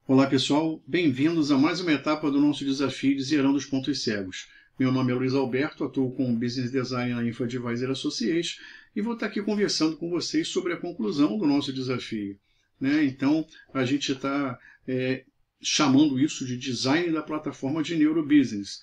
Olá pessoal, bem-vindos a mais uma etapa do nosso desafio de Zerando os Pontos Cegos. Meu nome é Luiz Alberto, atuo como Business Designer na InfoAdvisor Associates e vou estar aqui conversando com vocês sobre a conclusão do nosso desafio. Então, a gente está chamando isso de Design da Plataforma de Neurobusiness,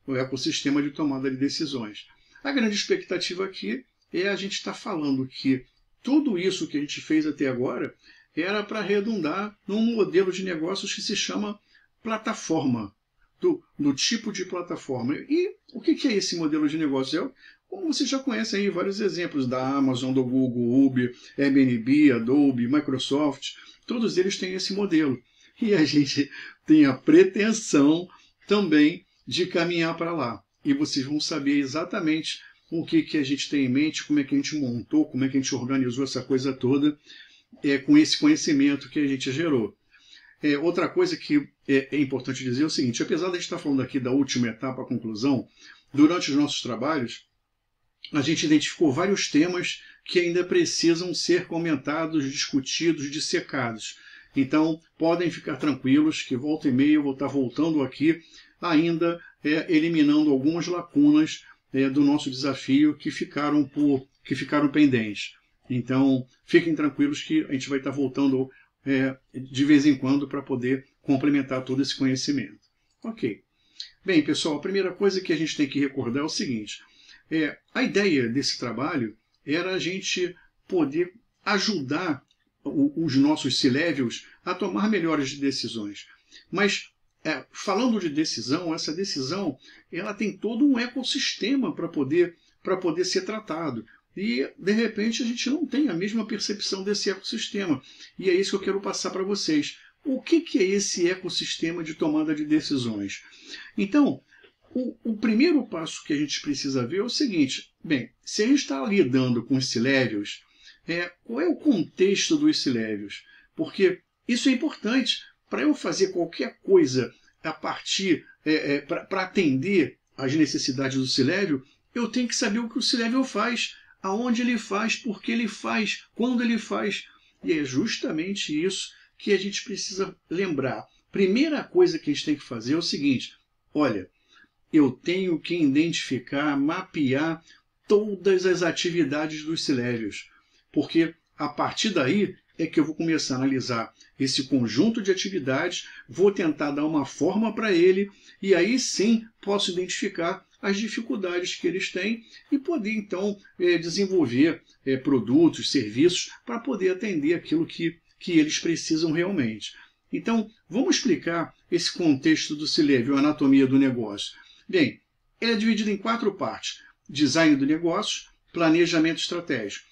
o ecossistema de tomada de decisões. A grande expectativa aqui é a gente estar falando que tudo isso que a gente fez até agora era para redundar num modelo de negócios que se chama plataforma, do tipo de plataforma. E o que é esse modelo de negócio? Como vocês já conhecem aí vários exemplos da Amazon, do Google, Uber, Airbnb, Adobe, Microsoft, todos eles têm esse modelo. E a gente tem a pretensão também de caminhar para lá. E vocês vão saber exatamente o que a gente tem em mente, como é que a gente montou, como é que a gente organizou essa coisa toda, com esse conhecimento que a gente gerou. Outra coisa que é importante dizer é o seguinte: apesar de a gente estar falando aqui da última etapa, a conclusão, durante os nossos trabalhos, a gente identificou vários temas que ainda precisam ser comentados, discutidos, dissecados. Então, podem ficar tranquilos que volta e meia eu vou estar voltando aqui, ainda eliminando algumas lacunas do nosso desafio que ficaram pendentes. Então, fiquem tranquilos que a gente vai estar voltando de vez em quando para poder complementar todo esse conhecimento. Ok. Bem, pessoal, a primeira coisa que a gente tem que recordar é o seguinte: a ideia desse trabalho era a gente poder ajudar os nossos C-Levels a tomar melhores decisões. Mas, falando de decisão, essa decisão ela tem todo um ecossistema para poder ser tratado. E, de repente, a gente não tem a mesma percepção desse ecossistema. E é isso que eu quero passar para vocês. O que é esse ecossistema de tomada de decisões? Então, o primeiro passo que a gente precisa ver é o seguinte: bem, se a gente está lidando com os C-Levels, qual é o contexto dos C-Levels? Porque isso é importante para eu fazer qualquer coisa a partir, para atender às necessidades do C-Level. Eu tenho que saber o que o C-Level faz, aonde ele faz, por que ele faz, quando ele faz. E é justamente isso que a gente precisa lembrar. Primeira coisa que a gente tem que fazer é o seguinte: olha, eu tenho que identificar, mapear todas as atividades dos C-Levels, porque a partir daí é que eu vou começar a analisar esse conjunto de atividades, vou tentar dar uma forma para ele, e aí sim posso identificar as dificuldades que eles têm e poder, então, desenvolver produtos, serviços para poder atender aquilo que eles precisam realmente. Então, vamos explicar esse contexto do C-Level, a anatomia do negócio. Bem, ele é dividido em 4 partes: design do negócio, planejamento estratégico.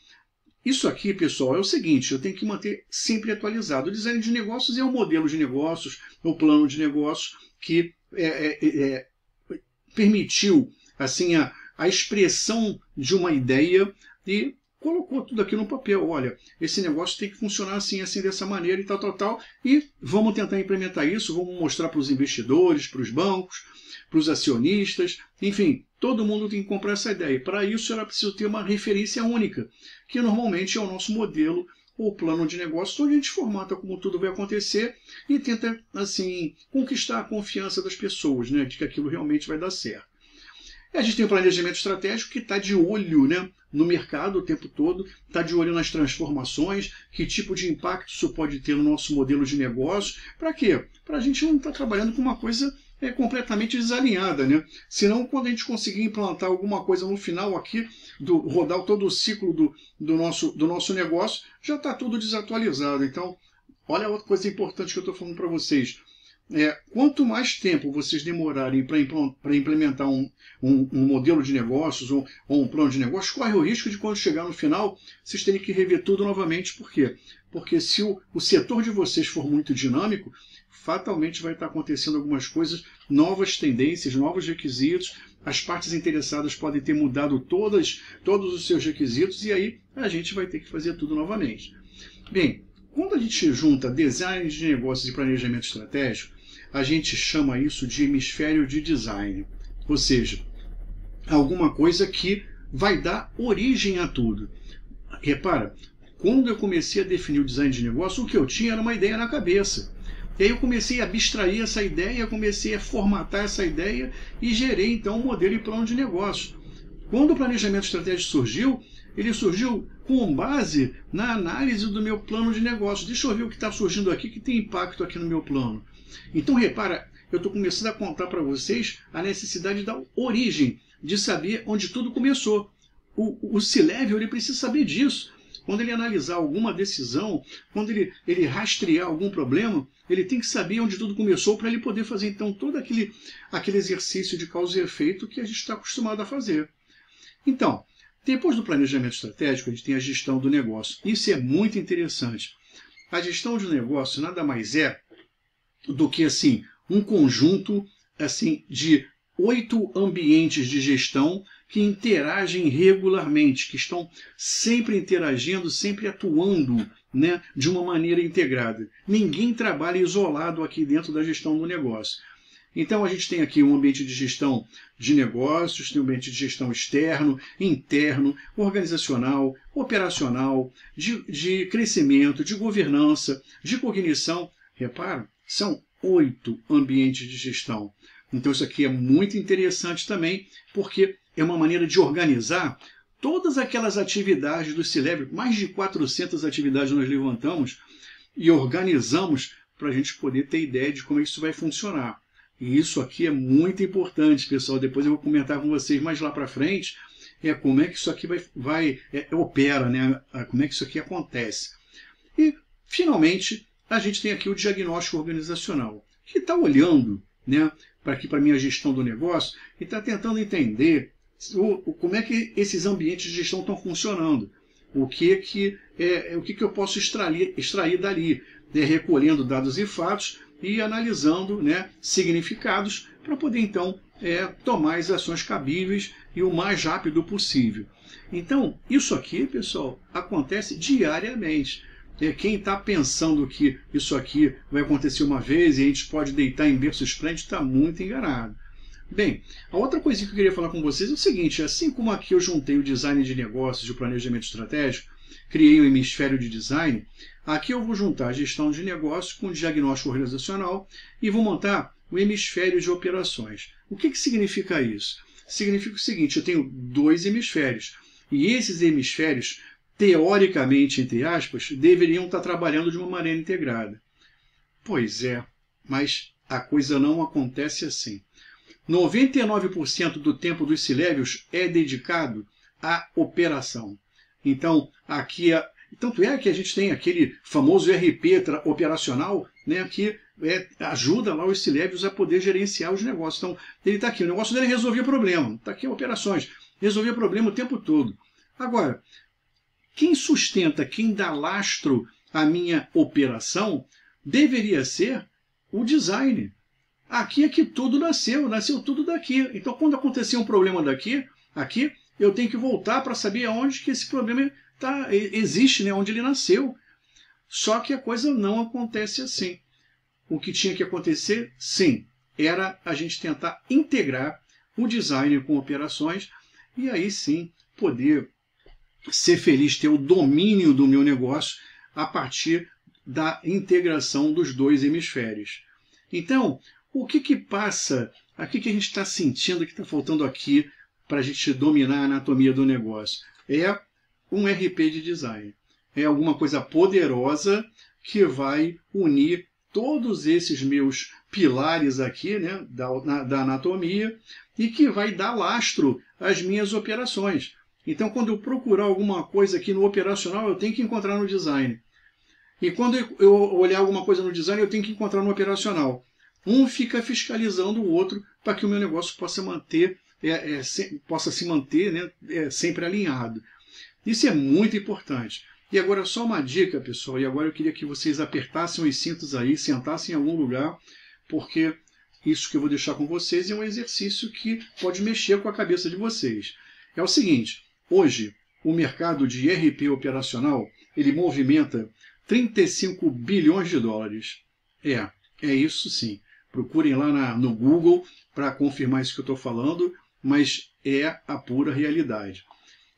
Isso aqui, pessoal, é o seguinte: eu tenho que manter sempre atualizado. O design de negócios é o modelo de negócios, o plano de negócios que permitiu assim, a expressão de uma ideia e colocou tudo aqui no papel. Olha, esse negócio tem que funcionar assim, assim, dessa maneira e tal. E vamos tentar implementar isso, vamos mostrar para os investidores, para os bancos, para os acionistas, enfim, todo mundo tem que comprar essa ideia. Para isso, era preciso ter uma referência única, que normalmente é o nosso modelo ou plano de negócio, onde a gente formata como tudo vai acontecer e tenta, assim, conquistar a confiança das pessoas, né, de que aquilo realmente vai dar certo. E a gente tem o planejamento estratégico, que está de olho, né, no mercado o tempo todo, está de olho nas transformações, que tipo de impacto isso pode ter no nosso modelo de negócio. Para quê? Para a gente não estar trabalhando com uma coisa completamente desalinhada, né? Senão, quando a gente conseguir implantar alguma coisa no final aqui, rodar todo o ciclo do nosso negócio, já está tudo desatualizado. Então, olha outra coisa importante que eu estou falando para vocês. Quanto mais tempo vocês demorarem para implementar um modelo de negócios ou um plano de negócios, corre o risco de, quando chegar no final, vocês terem que rever tudo novamente. Por quê? Porque se o setor de vocês for muito dinâmico, fatalmente vai estar acontecendo algumas coisas, novas tendências, novos requisitos, as partes interessadas podem ter mudado todos os seus requisitos, e aí a gente vai ter que fazer tudo novamente. Bem, quando a gente junta design de negócios e planejamento estratégico, a gente chama isso de hemisfério de design. Ou seja, alguma coisa que vai dar origem a tudo. Repara, quando eu comecei a definir o design de negócio, o que eu tinha era uma ideia na cabeça. E aí eu comecei a abstrair essa ideia, comecei a formatar essa ideia e gerei então um modelo e plano de negócio. Quando o planejamento estratégico surgiu, ele surgiu com base na análise do meu plano de negócio. Deixa eu ver o que está surgindo aqui que tem impacto aqui no meu plano. Então repara, eu estou começando a contar para vocês a necessidade da origem, de saber onde tudo começou. O C-Level ele precisa saber disso. Quando ele analisar alguma decisão, quando ele rastrear algum problema, ele tem que saber onde tudo começou para ele poder fazer então todo aquele exercício de causa e efeito que a gente está acostumado a fazer. Então, depois do planejamento estratégico, a gente tem a gestão do negócio. Isso é muito interessante. A gestão de negócio nada mais é do que assim um conjunto assim de 8 ambientes de gestão que interagem regularmente, que estão sempre interagindo, sempre atuando, né, de uma maneira integrada. Ninguém trabalha isolado aqui dentro da gestão do negócio. Então a gente tem aqui um ambiente de gestão de negócios, tem um ambiente de gestão externo, interno, organizacional, operacional, de crescimento, de governança, de cognição. Repara, são 8 ambientes de gestão. Então isso aqui é muito interessante também, porque é uma maneira de organizar todas aquelas atividades do C-Level. Mais de 400 atividades nós levantamos e organizamos para a gente poder ter ideia de como isso vai funcionar. E isso aqui é muito importante, pessoal. Depois eu vou comentar com vocês mais lá para frente como é que isso aqui opera, né? Como é que isso aqui acontece. E, finalmente, a gente tem aqui o diagnóstico organizacional, que está olhando, né, para a minha gestão do negócio e está tentando entender como é que esses ambientes de gestão estão funcionando, o que eu posso extrair dali, né, recolhendo dados e fatos e analisando, né, significados para poder então tomar as ações cabíveis e o mais rápido possível. Então, isso aqui, pessoal, acontece diariamente. Quem está pensando que isso aqui vai acontecer uma vez e a gente pode deitar em berço esplêndido está muito enganado. Bem, a outra coisa que eu queria falar com vocês é o seguinte: assim como aqui eu juntei o design de negócios e o planejamento estratégico, criei um hemisfério de design, aqui eu vou juntar a gestão de negócios com o diagnóstico organizacional e vou montar o hemisfério de operações. O que significa isso? Significa o seguinte: eu tenho 2 hemisférios e esses hemisférios, teoricamente, entre aspas, deveriam estar trabalhando de uma maneira integrada. Pois é, mas a coisa não acontece assim. 99% do tempo dos C-Levels é dedicado à operação. Então, aqui tanto é que a gente tem aquele famoso RP operacional, né, que ajuda lá os C-Levels a poder gerenciar os negócios. Então, ele está aqui, o negócio dele é resolver problema. Está aqui operações, resolver problema o tempo todo. Agora, quem sustenta, quem dá lastro à minha operação, deveria ser o design. Aqui é que tudo nasceu tudo daqui. Então, quando acontecer um problema aqui, eu tenho que voltar para saber aonde que esse problema existe, né, onde ele nasceu. Só que a coisa não acontece assim. O que tinha que acontecer, sim, era a gente tentar integrar o design com operações e aí sim poder ser feliz, ter o domínio do meu negócio a partir da integração dos 2 hemisférios. Então, o que passa, o que a gente está sentindo que está faltando aqui para a gente dominar a anatomia do negócio? É um RP de design. É alguma coisa poderosa que vai unir todos esses meus pilares aqui, né, da anatomia e que vai dar lastro às minhas operações. Então, quando eu procurar alguma coisa aqui no operacional, eu tenho que encontrar no design. E quando eu olhar alguma coisa no design, eu tenho que encontrar no operacional. Um fica fiscalizando o outro para que o meu negócio possa se manter, né, sempre alinhado. Isso é muito importante. E agora só uma dica, pessoal, e agora eu queria que vocês apertassem os cintos aí, sentassem em algum lugar, porque isso que eu vou deixar com vocês é um exercício que pode mexer com a cabeça de vocês. É o seguinte: hoje, o mercado de RP operacional, ele movimenta 35 bilhões de dólares. É isso sim. Procurem lá no Google para confirmar isso que eu estou falando, mas é a pura realidade.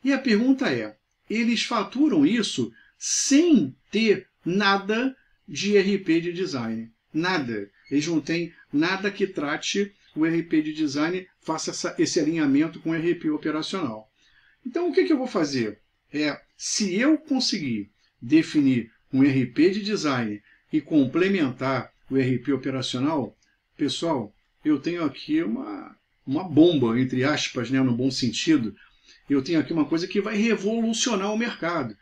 E a pergunta é: eles faturam isso sem ter nada de RP de design? nada. Eles não têm nada que trate o RP de design, faça esse alinhamento com o RP operacional. Então, o que eu vou fazer? Se eu conseguir definir um RP de design e complementar o RP operacional, pessoal, eu tenho aqui uma bomba, entre aspas, né, no bom sentido. Eu tenho aqui uma coisa que vai revolucionar o mercado.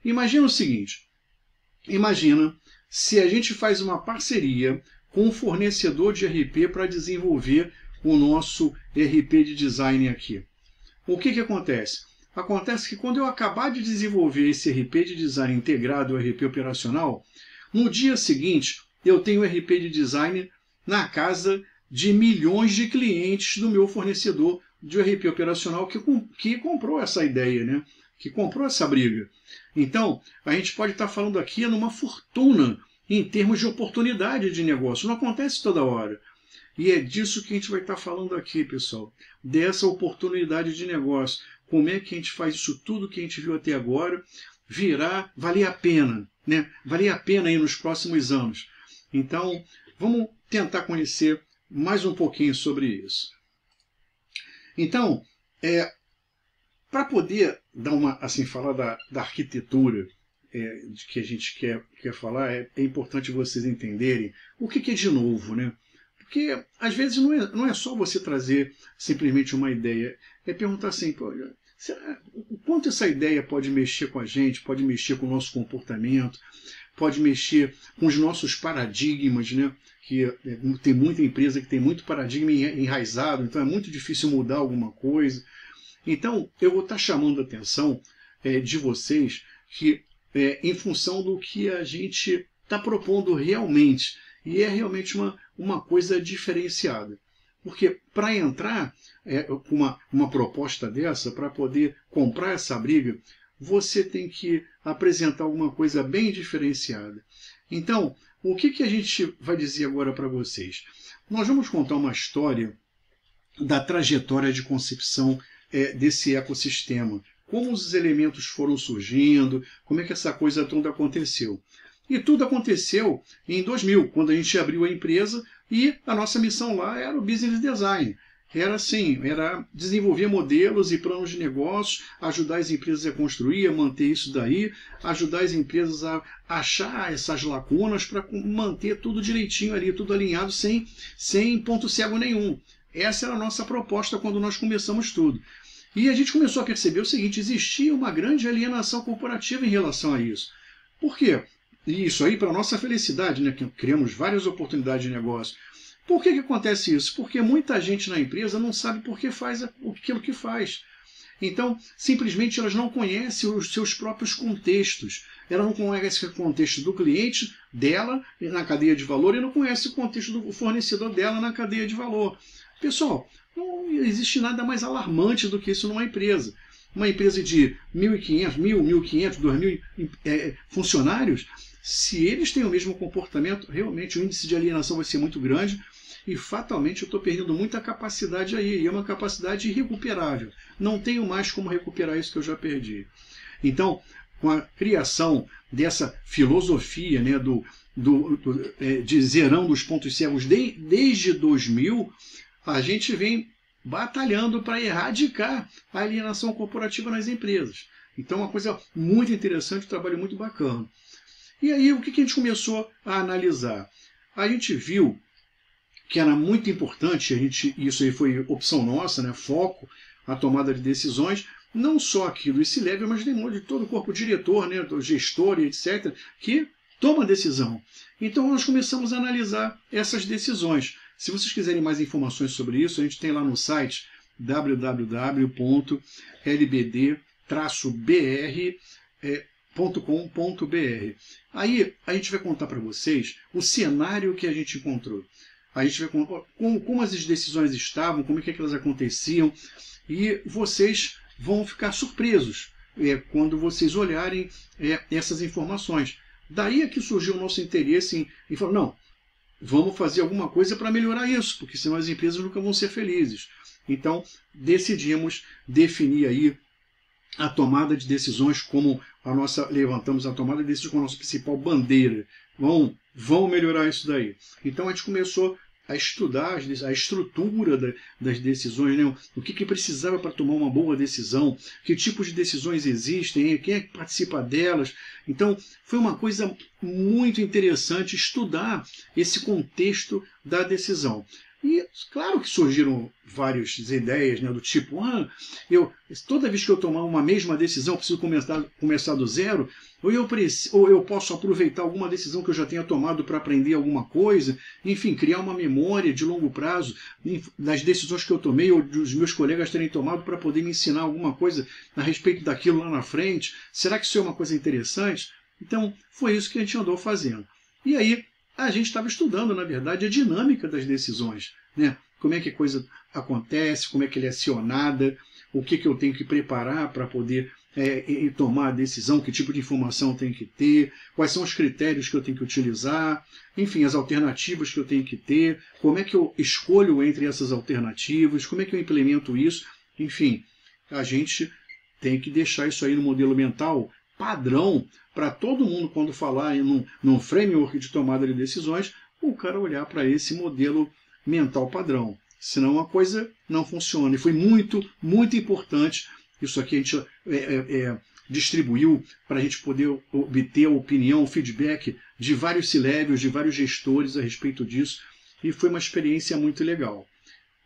Imagina o seguinte, imagina se a gente faz uma parceria com um fornecedor de RP para desenvolver o nosso RP de design aqui. O que acontece? Acontece que quando eu acabar de desenvolver esse RP de design integrado ao RP operacional, no dia seguinte eu tenho o RP de design na casa de milhões de clientes do meu fornecedor de RP operacional que comprou essa ideia, né? Que comprou essa briga. Então, a gente pode estar falando aqui numa fortuna em termos de oportunidade de negócio. Não acontece toda hora. E é disso que a gente vai estar falando aqui, pessoal. Dessa oportunidade de negócio. Como é que a gente faz isso tudo que a gente viu até agora valer a pena, né? Valer a pena aí nos próximos anos. Então, vamos tentar conhecer mais um pouquinho sobre isso. Então, para poder dar falar da arquitetura de que a gente quer falar, é importante vocês entenderem o que é de novo, né? Porque às vezes não é só você trazer simplesmente uma ideia, é perguntar assim, o quanto essa ideia pode mexer com a gente, pode mexer com o nosso comportamento, pode mexer com os nossos paradigmas, né? Que tem muita empresa que tem muito paradigma enraizado, então é muito difícil mudar alguma coisa. Então, eu vou estar chamando a atenção de vocês que, em função do que a gente está propondo realmente, e é realmente uma coisa diferenciada. Porque para entrar com uma proposta dessa, para poder comprar essa briga, você tem que apresentar alguma coisa bem diferenciada. Então, o que a gente vai dizer agora para vocês? Nós vamos contar uma história da trajetória de concepção desse ecossistema. Como os elementos foram surgindo, como é que essa coisa toda aconteceu. E tudo aconteceu em 2000, quando a gente abriu a empresa e a nossa missão lá era o business design. Era assim, era desenvolver modelos e planos de negócios, ajudar as empresas a construir, a manter isso daí, ajudar as empresas a achar essas lacunas para manter tudo direitinho ali, tudo alinhado, sem ponto cego nenhum. Essa era a nossa proposta quando nós começamos tudo. E a gente começou a perceber o seguinte, existia uma grande alienação corporativa em relação a isso. Por quê? E isso aí, para nossa felicidade, né, que criamos várias oportunidades de negócio. Por que acontece isso? Porque muita gente na empresa não sabe por que faz aquilo que faz. Então, simplesmente elas não conhecem os seus próprios contextos. Ela não conhece o contexto do cliente dela na cadeia de valor e não conhece o contexto do fornecedor dela na cadeia de valor. Pessoal, não existe nada mais alarmante do que isso numa empresa. Uma empresa de 1.500, 1.500, 2.000 funcionários, se eles têm o mesmo comportamento, realmente o índice de alienação vai ser muito grande e fatalmente eu estou perdendo muita capacidade aí, e é uma capacidade irrecuperável. Não tenho mais como recuperar isso que eu já perdi. Então, com a criação dessa filosofia, né, de zerão dos pontos cegos desde 2000, a gente vem batalhando para erradicar a alienação corporativa nas empresas. Então, uma coisa muito interessante, um trabalho muito bacana. E aí, o que a gente começou a analisar? A gente viu que era muito importante, isso aí foi opção nossa, né, foco, a tomada de decisões, não só aqui do C-Level, mas de todo o corpo diretor, né, do gestor e etc., que toma decisão. Então, nós começamos a analisar essas decisões. Se vocês quiserem mais informações sobre isso, a gente tem lá no site www.lbd-br.com.br. Aí a gente vai contar para vocês o cenário que a gente encontrou. A gente vai contar como as decisões estavam, como é que elas aconteciam, e vocês vão ficar surpresos quando vocês olharem essas informações. Daí é que surgiu o nosso interesse em falar, não, vamos fazer alguma coisa para melhorar isso, porque senão as empresas nunca vão ser felizes. Então, decidimos definir aí a tomada de decisões levantamos a tomada de decisões como a nossa principal bandeira. Vamos vamos melhorar isso daí. Então a gente começou a estudar a estrutura das decisões, né? O que precisava para tomar uma boa decisão, que tipos de decisões existem, quem é que participa delas. Então foi uma coisa muito interessante estudar esse contexto da decisão. E claro que surgiram várias ideias, né, do tipo, toda vez que eu tomar uma mesma decisão, preciso começar do zero, ou eu posso aproveitar alguma decisão que eu já tenha tomado para aprender alguma coisa, enfim, criar uma memória de longo prazo das decisões que eu tomei ou dos meus colegas terem tomado para poder me ensinar alguma coisa a respeito daquilo lá na frente. Será que isso é uma coisa interessante? Então, foi isso que a gente andou fazendo. E aí, a gente estava estudando, na verdade, a dinâmica das decisões, né? Como é que a coisa acontece, como é que ela é acionada, o que eu tenho que preparar para poder tomar a decisão, que tipo de informação eu tenho que ter, quais são os critérios que eu tenho que utilizar, enfim, as alternativas que eu tenho que ter, como é que eu escolho entre essas alternativas, como é que eu implemento isso, enfim, a gente tem que deixar isso aí no modelo mental padrão para todo mundo, quando falar num framework de tomada de decisões, o cara olhar para esse modelo mental padrão. Senão a coisa não funciona. E foi muito, muito importante. Isso aqui a gente distribuiu para a gente poder obter a opinião, o feedback de vários C-levels, de vários gestores a respeito disso. E foi uma experiência muito legal.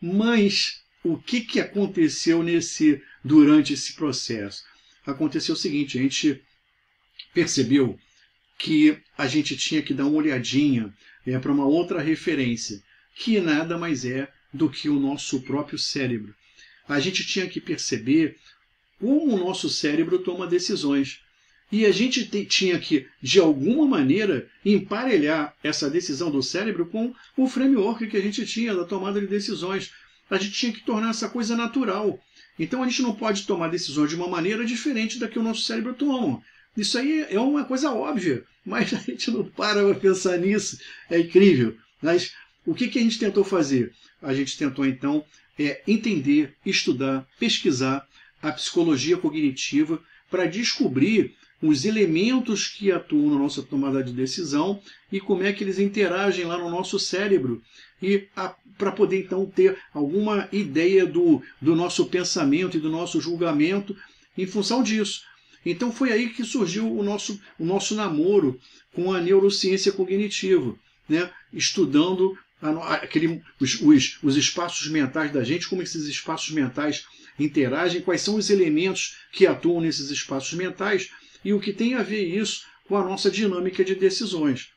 Mas o que aconteceu durante esse processo? Aconteceu o seguinte, a gente percebeu que a gente tinha que dar uma olhadinha para uma outra referência, que nada mais é do que o nosso próprio cérebro. A gente tinha que perceber como o nosso cérebro toma decisões. E a gente tinha que, de alguma maneira, emparelhar essa decisão do cérebro com o framework que a gente tinha da tomada de decisões. A gente tinha que tornar essa coisa natural. Então a gente não pode tomar decisões de uma maneira diferente da que o nosso cérebro toma. Isso aí é uma coisa óbvia, mas a gente não para pensar nisso. É incrível. Mas o que a gente tentou fazer? A gente tentou, então, entender, estudar, pesquisar a psicologia cognitiva para descobrir os elementos que atuam na nossa tomada de decisão e como é que eles interagem lá no nosso cérebro. E para poder, então, ter alguma ideia do nosso pensamento e do nosso julgamento em função disso. Então foi aí que surgiu o nosso namoro com a neurociência cognitiva, né? Estudando os espaços mentais da gente, como esses espaços mentais interagem, quais são os elementos que atuam nesses espaços mentais e o que tem a ver isso com a nossa dinâmica de decisões.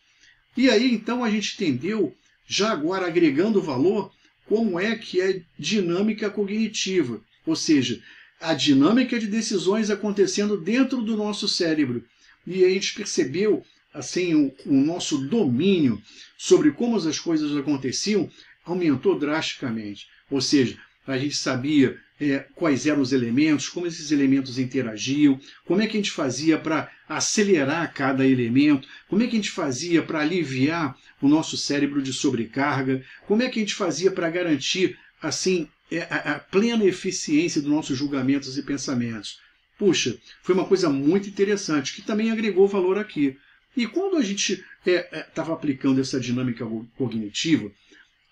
E aí, então, a gente entendeu, já agora agregando valor, como é que é dinâmica cognitiva, ou seja, a dinâmica de decisões acontecendo dentro do nosso cérebro. E a gente percebeu assim, o nosso domínio sobre como as coisas aconteciam aumentou drasticamente. Ou seja, a gente sabia quais eram os elementos, como esses elementos interagiam, como é que a gente fazia para acelerar cada elemento, como é que a gente fazia para aliviar o nosso cérebro de sobrecarga, como é que a gente fazia para garantir assim a plena eficiência dos nossos julgamentos e pensamentos. Puxa, foi uma coisa muito interessante, que também agregou valor aqui. E quando a gente estava aplicando essa dinâmica cognitiva,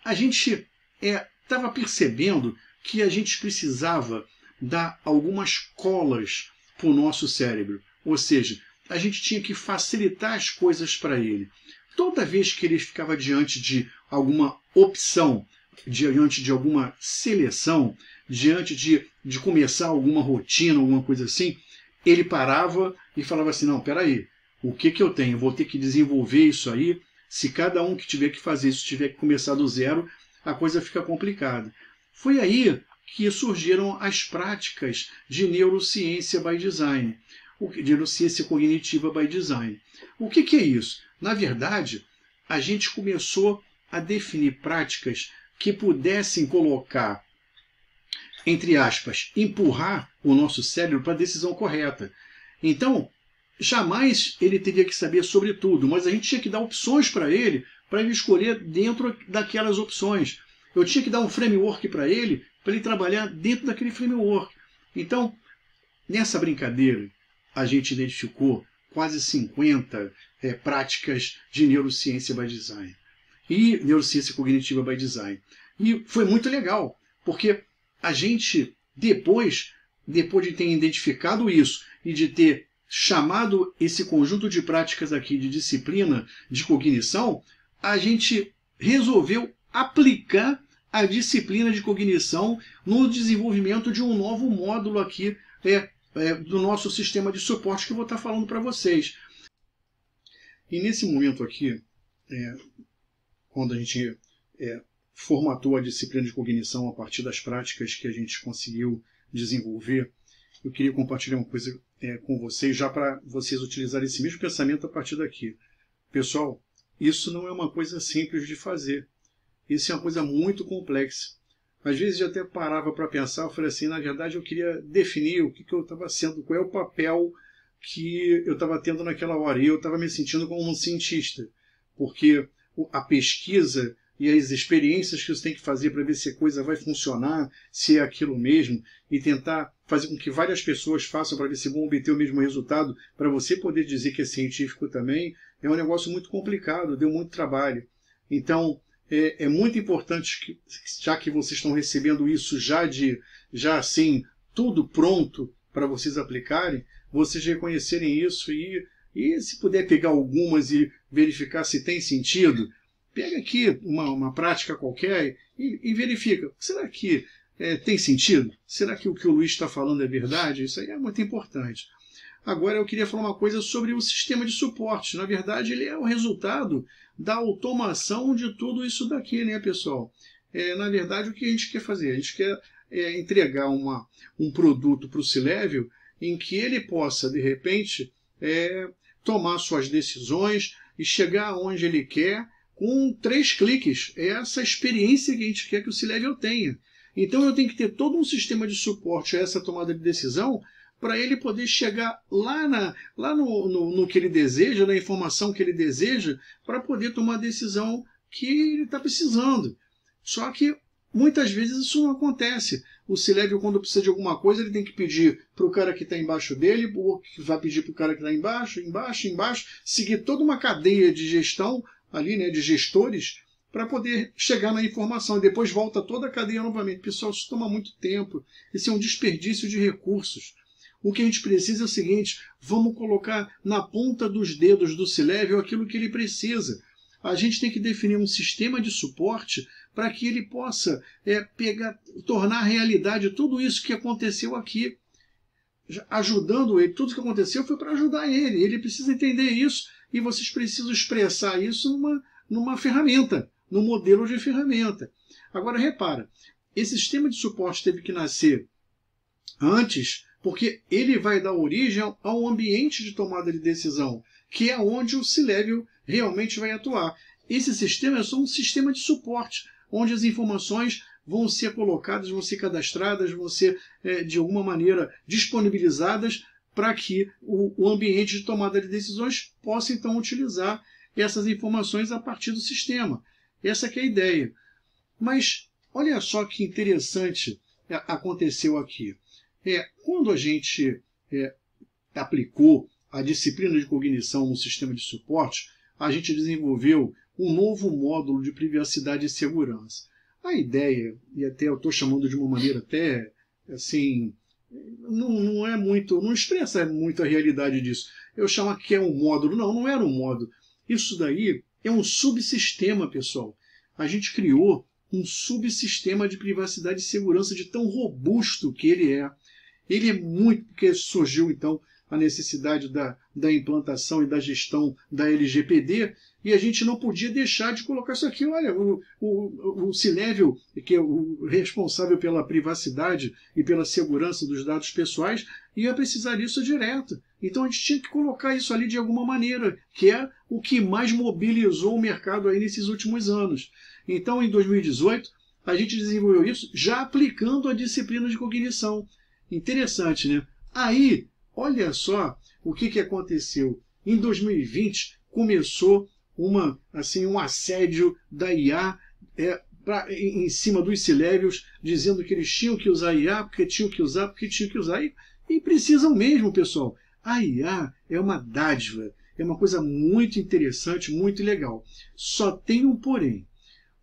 a gente estava percebendo que a gente precisava dar algumas colas para o nosso cérebro. Ou seja, a gente tinha que facilitar as coisas para ele. Toda vez que ele ficava diante de alguma opção, diante de alguma seleção, diante de começar alguma rotina, alguma coisa assim, ele parava e falava assim, não, peraí, o que eu tenho? Vou ter que desenvolver isso aí. Se cada um que tiver que fazer isso tiver que começar do zero, a coisa fica complicada. Foi aí que surgiram as práticas de neurociência by design, de neurociência cognitiva by design. O que é isso? Na verdade, a gente começou a definir práticas que pudessem colocar, entre aspas, empurrar o nosso cérebro para a decisão correta. Então, jamais ele teria que saber sobre tudo, mas a gente tinha que dar opções para ele escolher dentro daquelas opções. Eu tinha que dar um framework para ele trabalhar dentro daquele framework. Então, nessa brincadeira, a gente identificou quase 50 práticas de neurociência by design e neurociência cognitiva by design. E foi muito legal, porque a gente, depois de ter identificado isso e de ter chamado esse conjunto de práticas aqui de disciplina de cognição, a gente resolveu aplicar a disciplina de cognição no desenvolvimento de um novo módulo aqui do nosso sistema de suporte que eu vou estar falando para vocês. E nesse momento aqui, quando a gente formatou a disciplina de cognição a partir das práticas que a gente conseguiu desenvolver, eu queria compartilhar uma coisa com vocês, já para vocês utilizarem esse mesmo pensamento a partir daqui. Pessoal, isso não é uma coisa simples de fazer. Isso é uma coisa muito complexa. Às vezes eu até parava para pensar, eu falei assim, na verdade eu queria definir o que eu estava sendo, qual é o papel que eu estava tendo naquela hora. E eu estava me sentindo como um cientista, porque a pesquisa e as experiências que você tem que fazer para ver se a coisa vai funcionar, se é aquilo mesmo, e tentar fazer com que várias pessoas façam para ver se vão obter o mesmo resultado, para você poder dizer que é científico também, é um negócio muito complicado, deu muito trabalho. Então, é muito importante, que, já que vocês estão recebendo isso já assim, tudo pronto para vocês aplicarem, vocês reconhecerem isso e se puder pegar algumas e verificar se tem sentido, pega aqui uma prática qualquer e verifica. Será que tem sentido? Será que o que o Luiz está falando é verdade? Isso aí é muito importante. Agora eu queria falar uma coisa sobre o sistema de suporte. Na verdade, ele é o resultado da automação de tudo isso daqui, né, pessoal? Na verdade, o que a gente quer fazer? A gente quer entregar um produto para o C-Level em que ele possa, de repente, tomar suas decisões e chegar onde ele quer com 3 cliques. É essa experiência que a gente quer que o C-Level tenha. Então eu tenho que ter todo um sistema de suporte a essa tomada de decisão para ele poder chegar lá no que ele deseja, na informação que ele deseja, para poder tomar a decisão que ele está precisando. Só que muitas vezes isso não acontece. O C-Level, quando precisa de alguma coisa, ele tem que pedir para o cara que está embaixo dele, ou vai pedir para o cara que está embaixo, seguir toda uma cadeia de gestão ali, né, de gestores, para poder chegar na informação. E depois volta toda a cadeia novamente. Pessoal, isso toma muito tempo. Esse é um desperdício de recursos. O que a gente precisa é o seguinte: vamos colocar na ponta dos dedos do C-Level aquilo que ele precisa. A gente tem que definir um sistema de suporte para que ele possa tornar realidade tudo isso que aconteceu aqui. Ajudando ele, tudo que aconteceu foi para ajudar ele. Ele precisa entender isso e vocês precisam expressar isso numa ferramenta, num modelo de ferramenta. Agora, repara, esse sistema de suporte teve que nascer antes, porque ele vai dar origem ao ambiente de tomada de decisão, que é onde o C-Level realmente vai atuar. Esse sistema é só um sistema de suporte, onde as informações vão ser colocadas, vão ser cadastradas, vão ser, de alguma maneira, disponibilizadas para que o ambiente de tomada de decisões possa, então, utilizar essas informações a partir do sistema. Essa que é a ideia. Mas, olha só que interessante aconteceu aqui. Quando a gente aplicou a disciplina de cognição no sistema de suporte, a gente desenvolveu um novo módulo de privacidade e segurança. A ideia, e até eu estou chamando de uma maneira até assim, não expressa muito a realidade disso. Eu chamo que é um módulo. Não era um módulo. Isso daí é um subsistema, pessoal. A gente criou um subsistema de privacidade e segurança de tão robusto que ele é. Ele é muito, porque surgiu então a necessidade da implantação e da gestão da LGPD, e a gente não podia deixar de colocar isso aqui. Olha, o C-Level, que é o responsável pela privacidade e pela segurança dos dados pessoais, ia precisar disso direto. Então a gente tinha que colocar isso ali de alguma maneira, que é o que mais mobilizou o mercado aí nesses últimos anos. Então, em 2018, a gente desenvolveu isso já aplicando a disciplina de cognição. Interessante, né? Aí, olha só o que aconteceu. Em 2020, começou um assédio da IA em cima dos C-Levels, dizendo que eles tinham que usar IA, porque tinham que usar. E precisam mesmo, pessoal. A IA é uma dádiva, é uma coisa muito interessante, muito legal. Só tem um porém.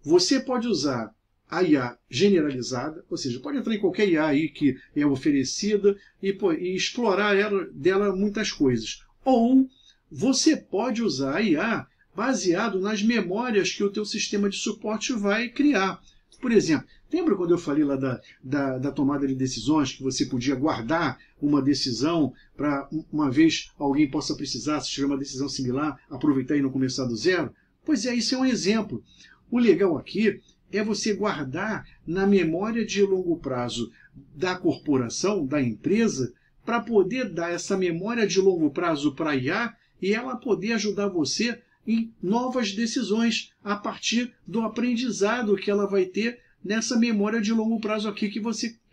Você pode usar a IA generalizada, ou seja, pode entrar em qualquer IA aí que é oferecida e explorar dela muitas coisas. Ou você pode usar a IA baseado nas memórias que o teu sistema de suporte vai criar. Por exemplo, lembra quando eu falei lá da tomada de decisões, que você podia guardar uma decisão para uma vez alguém possa precisar, se tiver uma decisão similar, aproveitar e não começar do zero? Pois é, isso é um exemplo. O legal aqui é você guardar na memória de longo prazo da corporação, da empresa, para poder dar essa memória de longo prazo para a IA e ela poder ajudar você em novas decisões a partir do aprendizado que ela vai ter nessa memória de longo prazo aqui que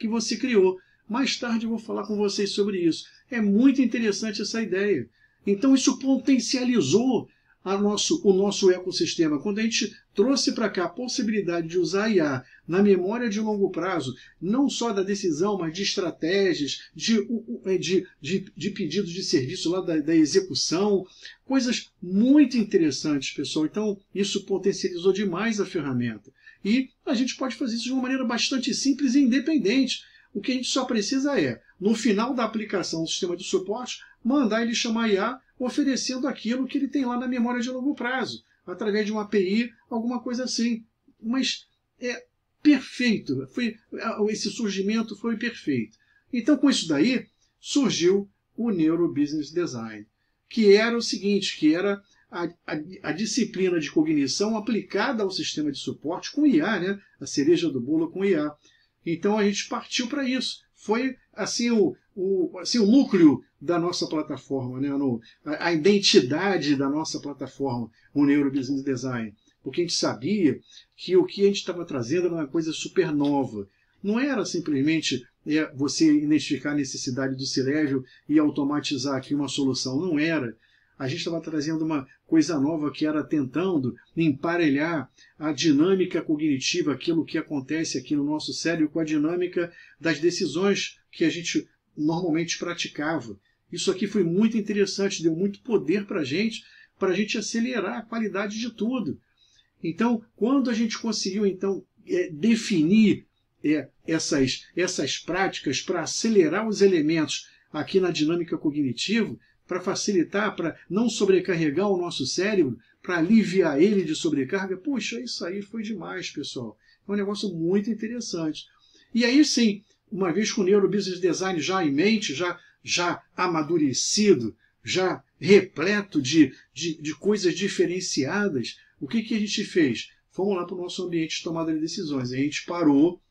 você criou. Mais tarde eu vou falar com vocês sobre isso. É muito interessante essa ideia. Então isso potencializou o nosso ecossistema. Quando a gente trouxe para cá a possibilidade de usar a IA na memória de longo prazo, não só da decisão, mas de estratégias, de pedidos de serviço lá da execução, coisas muito interessantes, pessoal. Então, isso potencializou demais a ferramenta. E a gente pode fazer isso de uma maneira bastante simples e independente. O que a gente só precisa é, no final da aplicação do sistema de suporte, mandar ele chamar a IA oferecendo aquilo que ele tem lá na memória de longo prazo, através de uma API, alguma coisa assim. Mas é perfeito. Esse surgimento foi perfeito. Então, com isso daí, surgiu o Neuro Business Design, que era o seguinte, que era a disciplina de cognição aplicada ao sistema de suporte com IA, né? A cereja do bolo com IA. Então a gente partiu para isso. Foi assim o núcleo da nossa plataforma, né? A identidade da nossa plataforma, o Neuro Business Design. Porque a gente sabia que o que a gente estava trazendo era uma coisa super nova. Não era simplesmente você identificar a necessidade do C-Level e automatizar aqui uma solução. Não era. A gente estava trazendo uma coisa nova que era tentando emparelhar a dinâmica cognitiva, aquilo que acontece aqui no nosso cérebro, com a dinâmica das decisões que a gente normalmente praticava. Isso aqui foi muito interessante, deu muito poder para a gente acelerar a qualidade de tudo. Então, quando a gente conseguiu definir essas práticas para acelerar os elementos aqui na dinâmica cognitiva, para facilitar, para não sobrecarregar o nosso cérebro, para aliviar ele de sobrecarga, puxa, isso aí foi demais, pessoal. É um negócio muito interessante. E aí sim, uma vez com o Neuro Business Design já em mente, já amadurecido, já repleto de coisas diferenciadas, o que a gente fez? Fomos lá para o nosso ambiente de tomada de decisões. A gente parou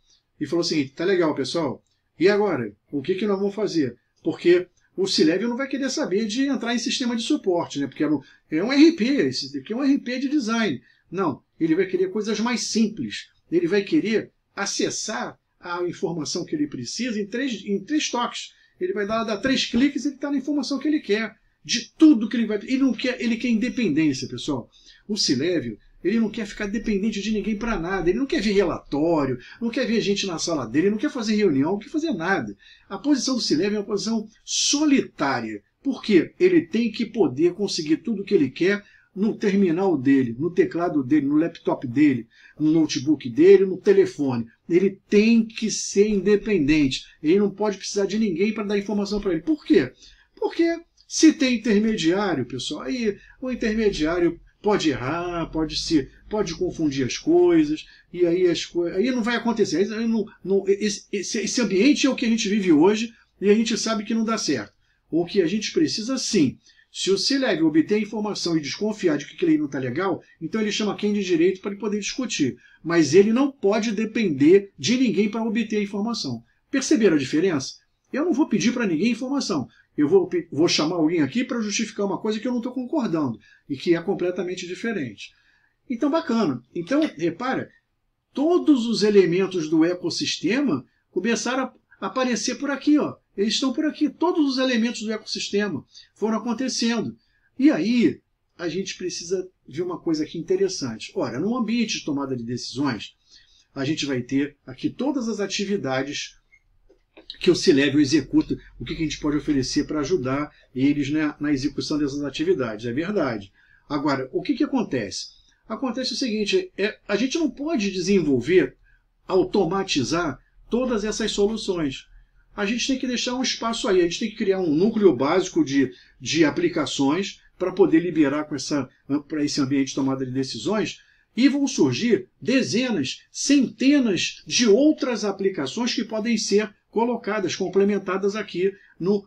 e falou o seguinte, tá legal, pessoal, e agora? O que nós vamos fazer? Porque o C-Level não vai querer saber de entrar em sistema de suporte, né? Porque é um RP, esse aqui é um RP de design. Não, ele vai querer coisas mais simples. Ele vai querer acessar a informação que ele precisa em três toques. Ele vai dar 3 cliques e ele está na informação que ele quer. De tudo que ele vai... Ele quer independência, pessoal. O C-Level, ele não quer ficar dependente de ninguém para nada. Ele não quer ver relatório, não quer ver gente na sala dele, não quer fazer reunião, não quer fazer nada. A posição do C-Level é uma posição solitária. Por quê? Ele tem que poder conseguir tudo o que ele quer no terminal dele, no teclado dele, no laptop dele, no notebook dele, no telefone. Ele tem que ser independente. Ele não pode precisar de ninguém para dar informação para ele. Por quê? Porque se tem intermediário, pessoal, aí o intermediário pode errar, pode confundir as coisas, e aí não vai acontecer. Esse ambiente é o que a gente vive hoje e a gente sabe que não dá certo. O que a gente precisa, sim, se o C-Level obter a informação e desconfiar de que aquilo aí não está legal, então ele chama quem de direito para ele poder discutir. Mas ele não pode depender de ninguém para obter a informação. Perceberam a diferença? Eu não vou pedir para ninguém informação. Eu vou chamar alguém aqui para justificar uma coisa que eu não estou concordando e que é completamente diferente. Então, bacana. Então, repara, todos os elementos do ecossistema começaram a aparecer por aqui, ó. Eles estão por aqui. Todos os elementos do ecossistema foram acontecendo. E aí, a gente precisa ver uma coisa aqui interessante. Ora, num ambiente de tomada de decisões, a gente vai ter aqui todas as atividades que o C-Level executa, o que a gente pode oferecer para ajudar eles, né, na execução dessas atividades. É verdade. Agora, o que acontece? Acontece o seguinte, a gente não pode desenvolver, automatizar todas essas soluções. A gente tem que deixar um espaço aí, a gente tem que criar um núcleo básico de aplicações para poder liberar para esse ambiente de tomada de decisões, e vão surgir dezenas, centenas de outras aplicações que podem ser colocadas, complementadas aqui no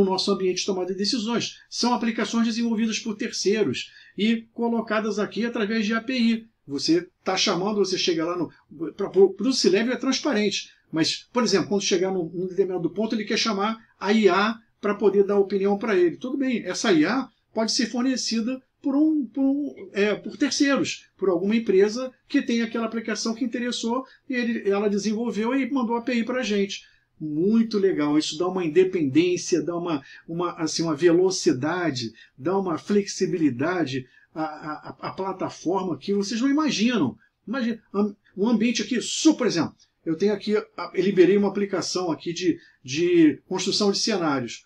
nosso ambiente de tomada de decisões. São aplicações desenvolvidas por terceiros e colocadas aqui através de API. Você está chamando, você chega lá para o C-Level é transparente, mas, por exemplo, quando chegar num determinado ponto, ele quer chamar a IA para poder dar opinião para ele. Tudo bem, essa IA pode ser fornecida por terceiros, por alguma empresa que tem aquela aplicação que interessou e ela desenvolveu e mandou a API para a gente. Muito legal, isso dá uma independência, dá uma velocidade, dá uma flexibilidade à plataforma que vocês não imaginam. Imagina, um ambiente aqui, por exemplo, eu tenho aqui, eu liberei uma aplicação aqui de construção de cenários.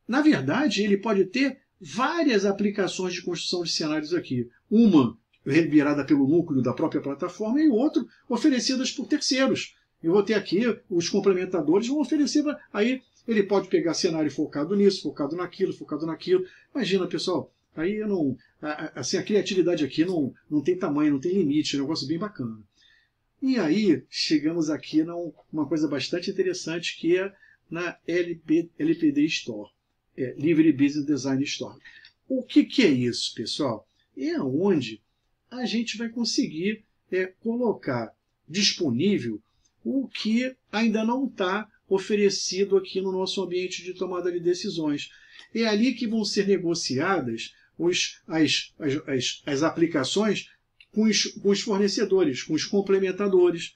Na verdade, ele pode ter várias aplicações de construção de cenários aqui. Uma liberada pelo núcleo da própria plataforma e outra oferecidas por terceiros. Eu vou ter aqui, os complementadores vão oferecer, aí ele pode pegar cenário focado nisso, focado naquilo, focado naquilo. Imagina, pessoal, aí a criatividade aqui não tem tamanho, não tem limite, é um negócio bem bacana. E aí chegamos aqui numa coisa bastante interessante que é na LPD Store. Livre Business Design Store. O que é isso, pessoal? É onde a gente vai conseguir colocar disponível o que ainda não está oferecido aqui no nosso ambiente de tomada de decisões. É ali que vão ser negociadas as aplicações com os fornecedores, com os complementadores.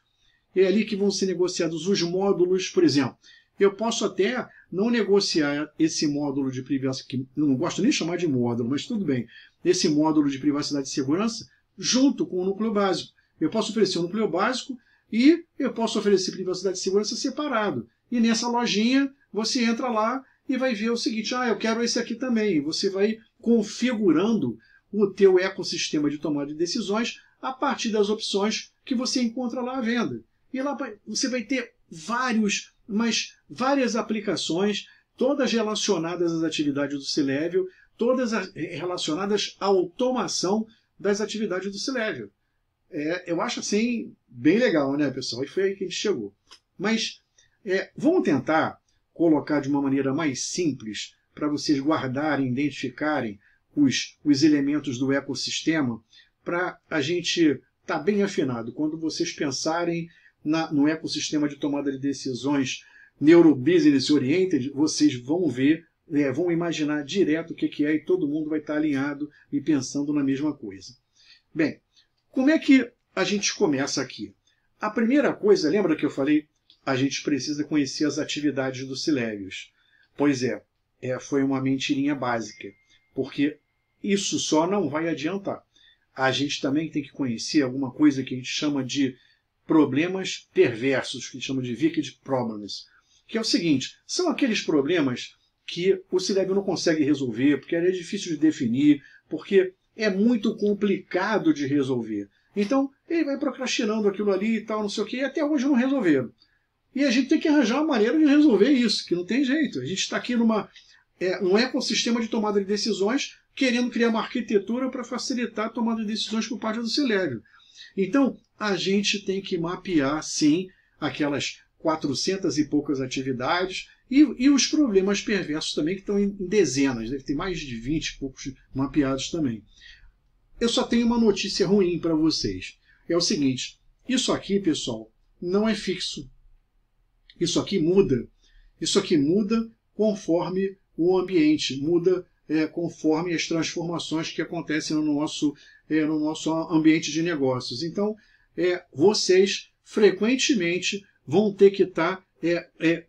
É ali que vão ser negociados os módulos, por exemplo. Eu posso até não negociar esse módulo de privacidade, que eu não gosto nem de chamar de módulo, mas tudo bem, esse módulo de privacidade e segurança junto com o núcleo básico. Eu posso oferecer o núcleo básico e eu posso oferecer privacidade e segurança separado. E nessa lojinha você entra lá e vai ver o seguinte, eu quero esse aqui também. Você vai configurando o teu ecossistema de tomada de decisões a partir das opções que você encontra lá à venda. E lá você vai ter várias aplicações, todas relacionadas às atividades do C-Level, todas relacionadas à automação das atividades do C-Level. Eu acho assim bem legal, né, pessoal? E foi aí que a gente chegou. Mas vamos tentar colocar de uma maneira mais simples para vocês guardarem, identificarem os elementos do ecossistema para a gente estar bem afinado. Quando vocês pensarem no ecossistema de tomada de decisões Neurobusiness Oriented, vocês vão ver, vão imaginar direto o que é e todo mundo vai estar alinhado e pensando na mesma coisa. Bem, como é que a gente começa aqui? A primeira coisa, lembra que eu falei? A gente precisa conhecer as atividades do C-Level. Pois foi uma mentirinha básica, porque isso só não vai adiantar. A gente também tem que conhecer alguma coisa que a gente chama de problemas perversos, que a gente chama de wicked problems, que é o seguinte, são aqueles problemas que o C-Level não consegue resolver, porque é difícil de definir, porque é muito complicado de resolver. Então, ele vai procrastinando aquilo ali e tal, não sei o que, e até hoje não resolveram. E a gente tem que arranjar uma maneira de resolver isso, que não tem jeito. A gente está aqui num ecossistema de tomada de decisões, querendo criar uma arquitetura para facilitar a tomada de decisões por parte do C-Level. Então, a gente tem que mapear, sim, aquelas 400 e poucas atividades e os problemas perversos também, que estão em dezenas, deve ter mais de 20 e poucos mapeados também. Eu só tenho uma notícia ruim para vocês. É o seguinte, isso aqui, pessoal, não é fixo. Isso aqui muda. Isso aqui muda conforme o ambiente, muda conforme as transformações que acontecem no nosso ambiente de negócios. Então, vocês frequentemente vão ter que estar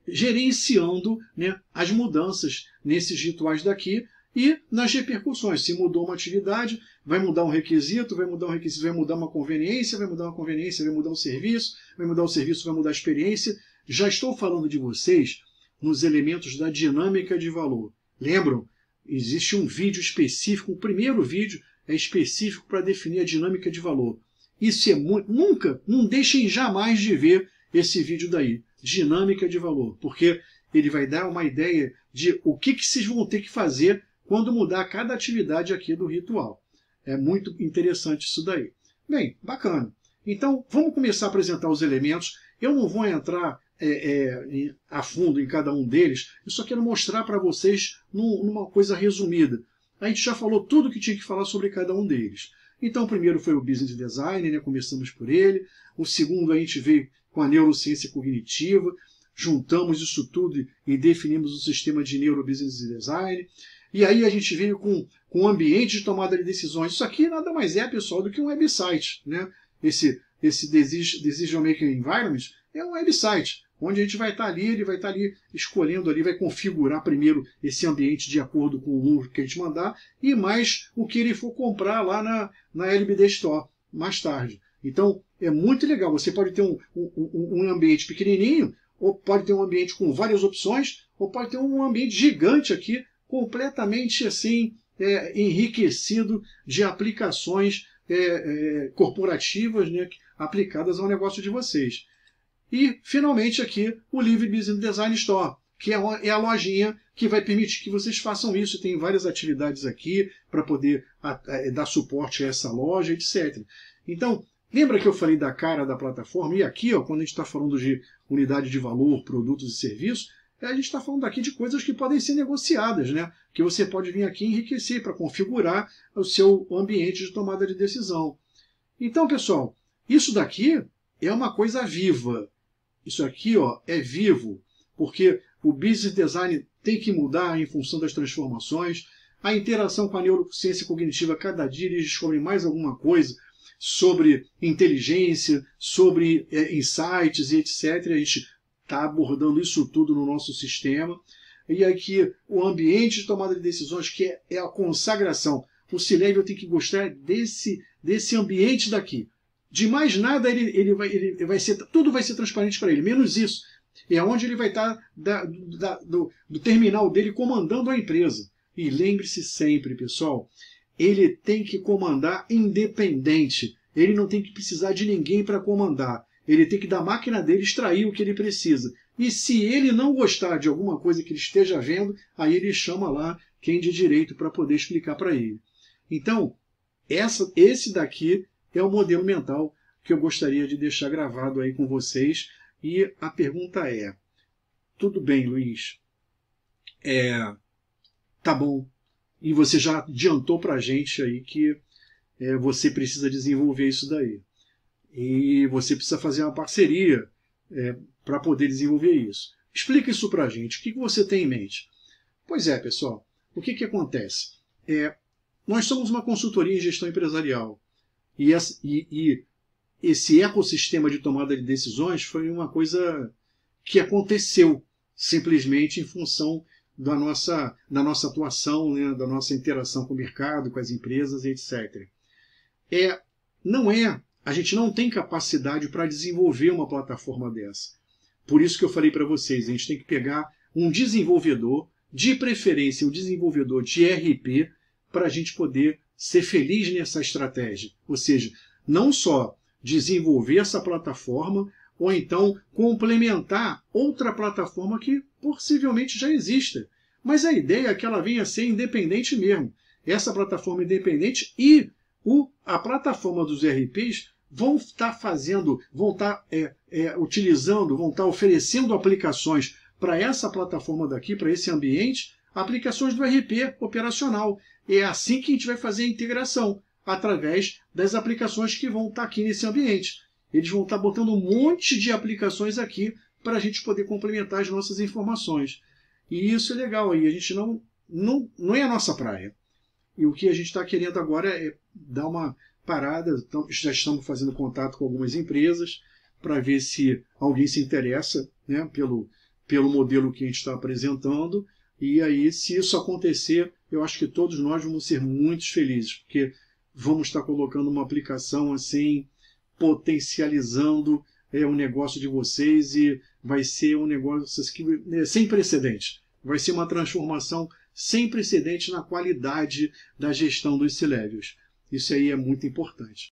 gerenciando, né, as mudanças nesses rituais daqui e nas repercussões. Se mudou uma atividade, vai mudar um requisito, vai mudar uma conveniência, vai mudar uma conveniência, vai mudar um serviço, vai mudar a experiência. já estou falando de vocês nos elementos da dinâmica de valor. Lembram? Existe um vídeo específico, o primeiro vídeo é específico para definir a dinâmica de valor. Isso é muito... Nunca, não deixem jamais de ver esse vídeo daí, dinâmica de valor, porque ele vai dar uma ideia de o que vocês vão ter que fazer quando mudar cada atividade aqui do ritual. É muito interessante isso daí. Bem, bacana. Então, vamos começar a apresentar os elementos. Eu não vou entrar a fundo em cada um deles, eu só quero mostrar para vocês numa coisa resumida. A gente já falou tudo que tinha que falar sobre cada um deles. Então, o primeiro foi o Business Design, né? Começamos por ele. O segundo, a gente veio com a neurociência cognitiva, juntamos isso tudo e definimos o sistema de Neurobusiness Design. E aí a gente veio com o ambiente de tomada de decisões. Isso aqui nada mais é, pessoal, do que um website, né? Esse Decision Making Environment é um website, onde a gente vai estar ali, ele vai estar ali escolhendo ali, vai configurar primeiro esse ambiente de acordo com o número que a gente mandar e mais o que ele for comprar lá na LBD Store mais tarde. Então, é muito legal. Você pode ter um ambiente pequenininho, ou pode ter um ambiente com várias opções, ou pode ter um ambiente gigante aqui, completamente assim, enriquecido de aplicações corporativas, né, aplicadas ao negócio de vocês. E, finalmente, aqui o Livre Business Design Store, que é a lojinha que vai permitir que vocês façam isso. Tem várias atividades aqui para poder dar suporte a essa loja, etc. Então, lembra que eu falei da cara da plataforma? E aqui, ó, quando a gente está falando de unidade de valor, produtos e serviços, a gente está falando aqui de coisas que podem ser negociadas, né? Que você pode vir aqui enriquecer para configurar o seu ambiente de tomada de decisão. Então, pessoal, isso daqui é uma coisa viva. Isso aqui, ó, é vivo, porque o business design tem que mudar em função das transformações. A interação com a neurociência cognitiva, cada dia eles descobrem mais alguma coisa sobre inteligência, sobre insights e etc. A gente está abordando isso tudo no nosso sistema. E aqui o ambiente de tomada de decisões, que é a consagração. O C-Level tem que gostar desse ambiente daqui. De mais nada, tudo vai ser transparente para ele, menos isso. É onde ele vai estar do terminal dele comandando a empresa. E lembre-se sempre, pessoal, ele tem que comandar independente. Ele não tem que precisar de ninguém para comandar. Ele tem que da máquina dele extrair o que ele precisa. E se ele não gostar de alguma coisa que ele esteja vendo, aí ele chama lá quem de direito para poder explicar para ele. Então, esse daqui é o modelo mental que eu gostaria de deixar gravado aí com vocês. E a pergunta é, tudo bem, Luiz? Tá bom. E você já adiantou para a gente aí que você precisa desenvolver isso daí. E você precisa fazer uma parceria para poder desenvolver isso. Explica isso para a gente. O que você tem em mente? Pois é, pessoal. O que acontece? Nós somos uma consultoria em gestão empresarial. E esse ecossistema de tomada de decisões foi uma coisa que aconteceu simplesmente em função da nossa atuação, né, da nossa interação com o mercado, com as empresas, etc. A gente não tem capacidade para desenvolver uma plataforma dessa. Por isso que eu falei para vocês, a gente tem que pegar um desenvolvedor, de preferência um desenvolvedor de ERP, para a gente poder ser feliz nessa estratégia. Ou seja, não só desenvolver essa plataforma, ou então complementar outra plataforma que possivelmente já exista. Mas a ideia é que ela venha a ser independente mesmo. Essa plataforma independente e a plataforma dos ERPs vão estar utilizando, vão estar oferecendo aplicações para essa plataforma daqui, para esse ambiente, aplicações do ERP operacional. É assim que a gente vai fazer a integração, através das aplicações que vão estar aqui nesse ambiente. Eles vão estar botando um monte de aplicações aqui para a gente poder complementar as nossas informações. E isso é legal aí, a gente não é a nossa praia. E o que a gente está querendo agora é dar uma parada. Então, já estamos fazendo contato com algumas empresas para ver se alguém se interessa, né, pelo modelo que a gente está apresentando. E aí, se isso acontecer, eu acho que todos nós vamos ser muito felizes, porque vamos estar colocando uma aplicação assim, potencializando o negócio de vocês e vai ser um negócio sem precedentes. Vai ser uma transformação sem precedentes na qualidade da gestão dos C-Levels. Isso aí é muito importante.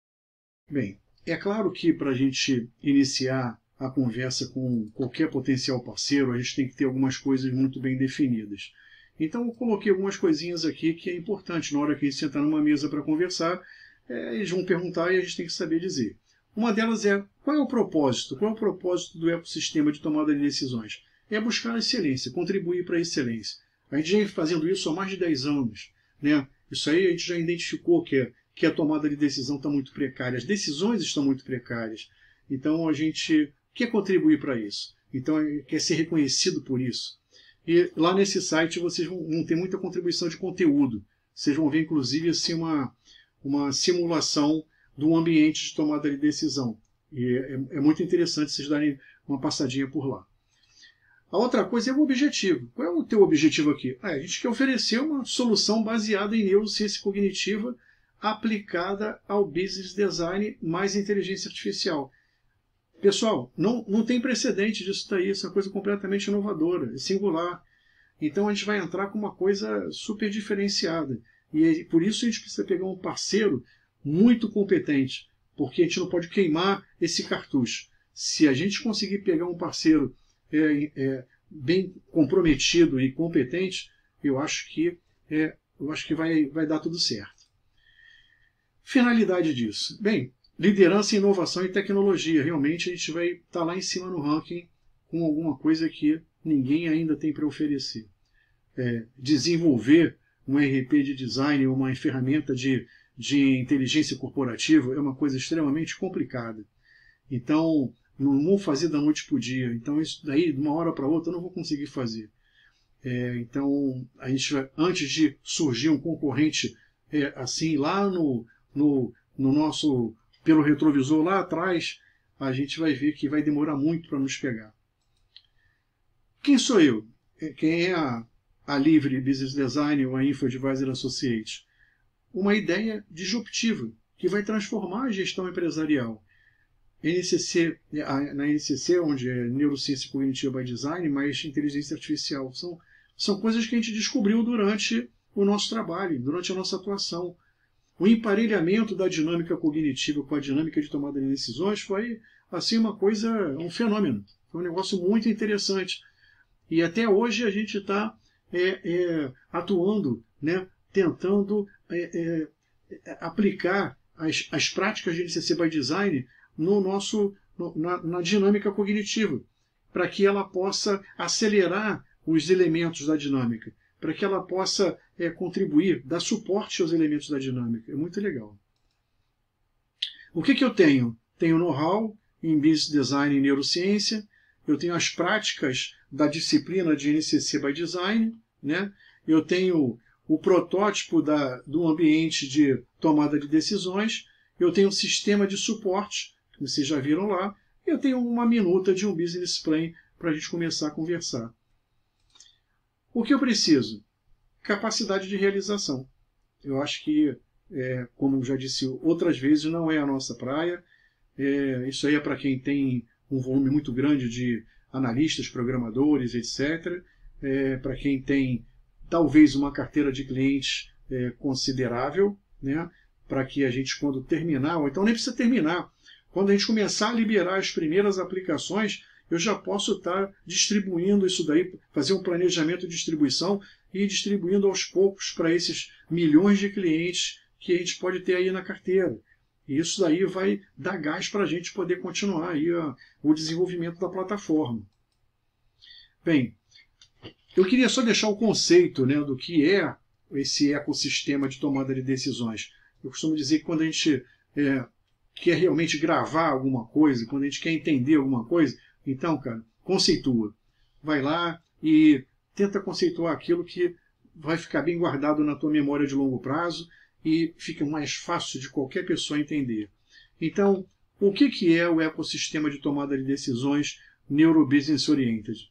Bem, é claro que para a gente iniciar a conversa com qualquer potencial parceiro, a gente tem que ter algumas coisas muito bem definidas. Então eu coloquei algumas coisinhas aqui que é importante. Na hora que a gente sentar numa mesa para conversar, eles vão perguntar e a gente tem que saber dizer. Uma delas é, qual é o propósito? Qual é o propósito do ecossistema de tomada de decisões? É buscar a excelência, contribuir para a excelência. A gente já vem fazendo isso há mais de 10 anos. Né? Isso aí a gente já identificou que a tomada de decisão está muito precária, as decisões estão muito precárias. Então a gente quer contribuir para isso. Então quer ser reconhecido por isso. E lá nesse site vocês vão ter muita contribuição de conteúdo. Vocês vão ver, inclusive, assim, uma simulação do ambiente de tomada de decisão. E é muito interessante vocês darem uma passadinha por lá. A outra coisa é o objetivo. Qual é o teu objetivo aqui? A gente quer oferecer uma solução baseada em neurociência cognitiva aplicada ao business design mais inteligência artificial. Pessoal, não tem precedente disso daí, isso é uma coisa completamente inovadora, é singular. Então a gente vai entrar com uma coisa super diferenciada. E por isso a gente precisa pegar um parceiro muito competente, porque a gente não pode queimar esse cartucho. Se a gente conseguir pegar um parceiro bem comprometido e competente, eu acho que vai dar tudo certo. Finalidade disso. Bem, liderança, inovação e tecnologia. Realmente a gente vai estar lá em cima no ranking com alguma coisa que ninguém ainda tem para oferecer. Desenvolver um RP de design ou uma ferramenta de inteligência corporativa é uma coisa extremamente complicada. Então, não vou fazer da noite para o dia. Então, isso daí, de uma hora para outra, eu não vou conseguir fazer. Então, a gente vai, antes de surgir um concorrente assim, lá no nosso, pelo retrovisor lá atrás, a gente vai ver que vai demorar muito para nos pegar. Quem sou eu? Quem é a Livre Business Design ou a InfoAdvisor Associates? Uma ideia disruptiva que vai transformar a gestão empresarial. Na NCC, onde é Neurociência Cognitiva by Design, mais inteligência artificial. São coisas que a gente descobriu durante o nosso trabalho, durante a nossa atuação. O emparelhamento da dinâmica cognitiva com a dinâmica de tomada de decisões foi assim um fenômeno. Foi um negócio muito interessante. E até hoje a gente está atuando, né, tentando aplicar as práticas de NCC by Design na dinâmica cognitiva, para que ela possa acelerar os elementos da dinâmica, para que ela possa contribuir, dar suporte aos elementos da dinâmica. É muito legal. O que eu tenho? Tenho know-how em Business Design e Neurociência, eu tenho as práticas da disciplina de NCC by Design, né? Eu tenho o protótipo do ambiente de tomada de decisões, eu tenho um sistema de suporte, que vocês já viram lá, e eu tenho uma minuta de um business plan para a gente começar a conversar. O que eu preciso? Capacidade de realização. Eu acho que, como já disse outras vezes, não é a nossa praia. Isso aí é para quem tem um volume muito grande de analistas, programadores, etc. Para quem tem talvez uma carteira de clientes considerável, né? Para que a gente, quando terminar, ou então nem precisa terminar, quando a gente começar a liberar as primeiras aplicações, eu já posso estar distribuindo isso daí, fazer um planejamento de distribuição e ir distribuindo aos poucos para esses milhões de clientes que a gente pode ter aí na carteira. E isso daí vai dar gás para a gente poder continuar aí o desenvolvimento da plataforma. Bem, eu queria só deixar o conceito, né, do que é esse ecossistema de tomada de decisões. Eu costumo dizer que quando a gente quer realmente gravar alguma coisa, quando a gente quer entender alguma coisa, então, cara, conceitua. Vai lá e tenta conceituar aquilo que vai ficar bem guardado na tua memória de longo prazo e fica mais fácil de qualquer pessoa entender. Então, o que é o ecossistema de tomada de decisões Neurobusiness Oriented?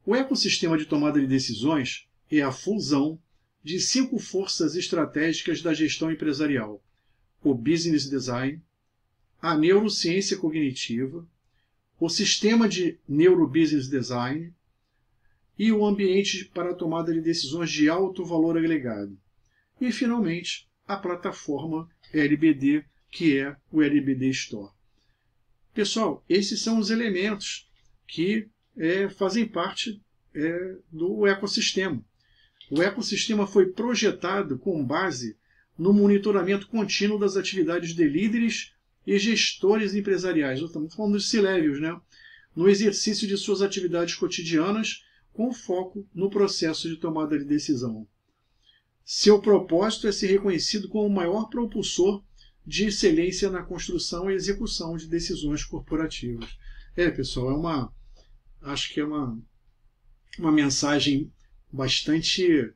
O ecossistema de tomada de decisões é a fusão de 5 forças estratégicas da gestão empresarial: o business design, a neurociência cognitiva, o sistema de Neurobusiness Design e o ambiente para a tomada de decisões de alto valor agregado. E, finalmente, a plataforma LBD, que é o LBD Store. Pessoal, esses são os elementos que fazem parte do ecossistema. O ecossistema foi projetado com base no monitoramento contínuo das atividades de líderes e gestores empresariais. Estamos falando dos C-Levels, né? No exercício de suas atividades cotidianas, com foco no processo de tomada de decisão. Seu propósito é ser reconhecido como o maior propulsor de excelência na construção e execução de decisões corporativas. Pessoal, acho que é uma mensagem bastante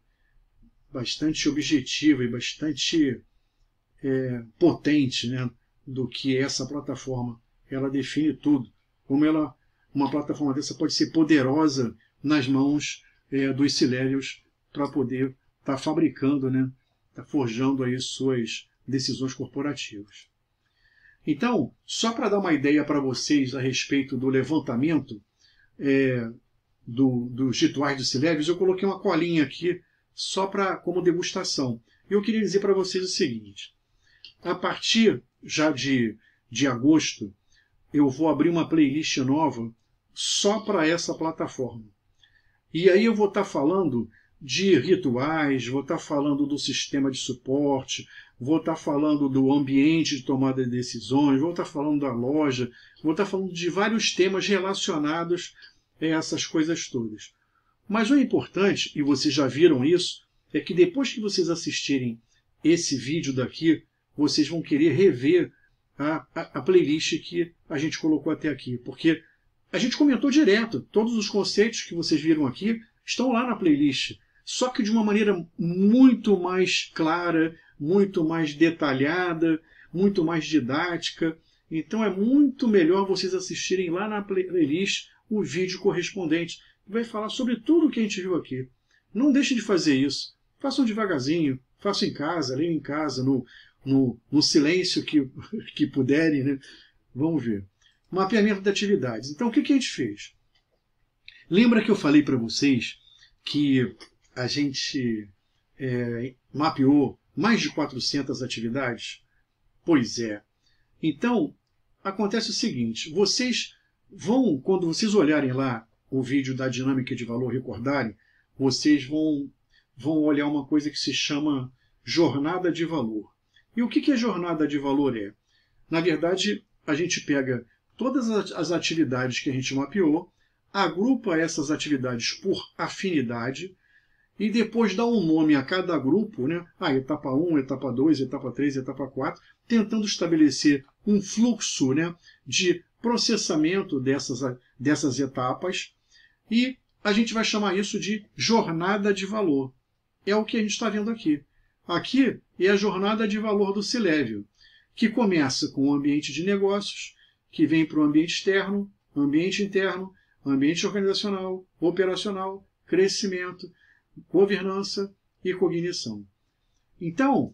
objetiva e bastante potente, né, do que essa plataforma. Ela define tudo. Como uma plataforma dessa pode ser poderosa nas mãos dos C-Levels para poder estar fabricando, né, estar forjando aí suas decisões corporativas. Então, só para dar uma ideia para vocês a respeito do levantamento dos rituais dos C-Levels, eu coloquei uma colinha aqui só como degustação. Eu queria dizer para vocês o seguinte: a partir já de agosto, eu vou abrir uma playlist nova só para essa plataforma. E aí eu vou estar falando de rituais, vou estar falando do sistema de suporte, vou estar falando do ambiente de tomada de decisões, vou estar falando da loja, vou estar falando de vários temas relacionados a essas coisas todas. Mas o importante, e vocês já viram isso, é que depois que vocês assistirem esse vídeo daqui, vocês vão querer rever a playlist que a gente colocou até aqui, porque a gente comentou direto, todos os conceitos que vocês viram aqui estão lá na playlist, só que de uma maneira muito mais clara, muito mais detalhada, muito mais didática. Então é muito melhor vocês assistirem lá na playlist o vídeo correspondente, que vai falar sobre tudo o que a gente viu aqui. Não deixem de fazer isso. Façam devagarzinho, façam em casa, leiam em casa, no silêncio que puderem, né? Vamos ver. Mapeamento de atividades. Então, o que a gente fez? Lembra que eu falei para vocês que a gente mapeou mais de 400 atividades? Pois é. Então, acontece o seguinte: vocês vão, quando vocês olharem lá o vídeo da dinâmica de valor, recordarem, vocês vão olhar uma coisa que se chama jornada de valor. E o que a jornada de valor é? Na verdade, a gente pega todas as atividades que a gente mapeou, agrupa essas atividades por afinidade e depois dá um nome a cada grupo, né? Etapa 1, etapa 2, etapa 3, etapa 4, tentando estabelecer um fluxo, né, de processamento dessas etapas, e a gente vai chamar isso de jornada de valor. É o que a gente está vendo aqui. Aqui é a jornada de valor do C-Level, que começa com o ambiente de negócios, que vem para o ambiente externo, ambiente interno, ambiente organizacional, operacional, crescimento, governança e cognição. Então,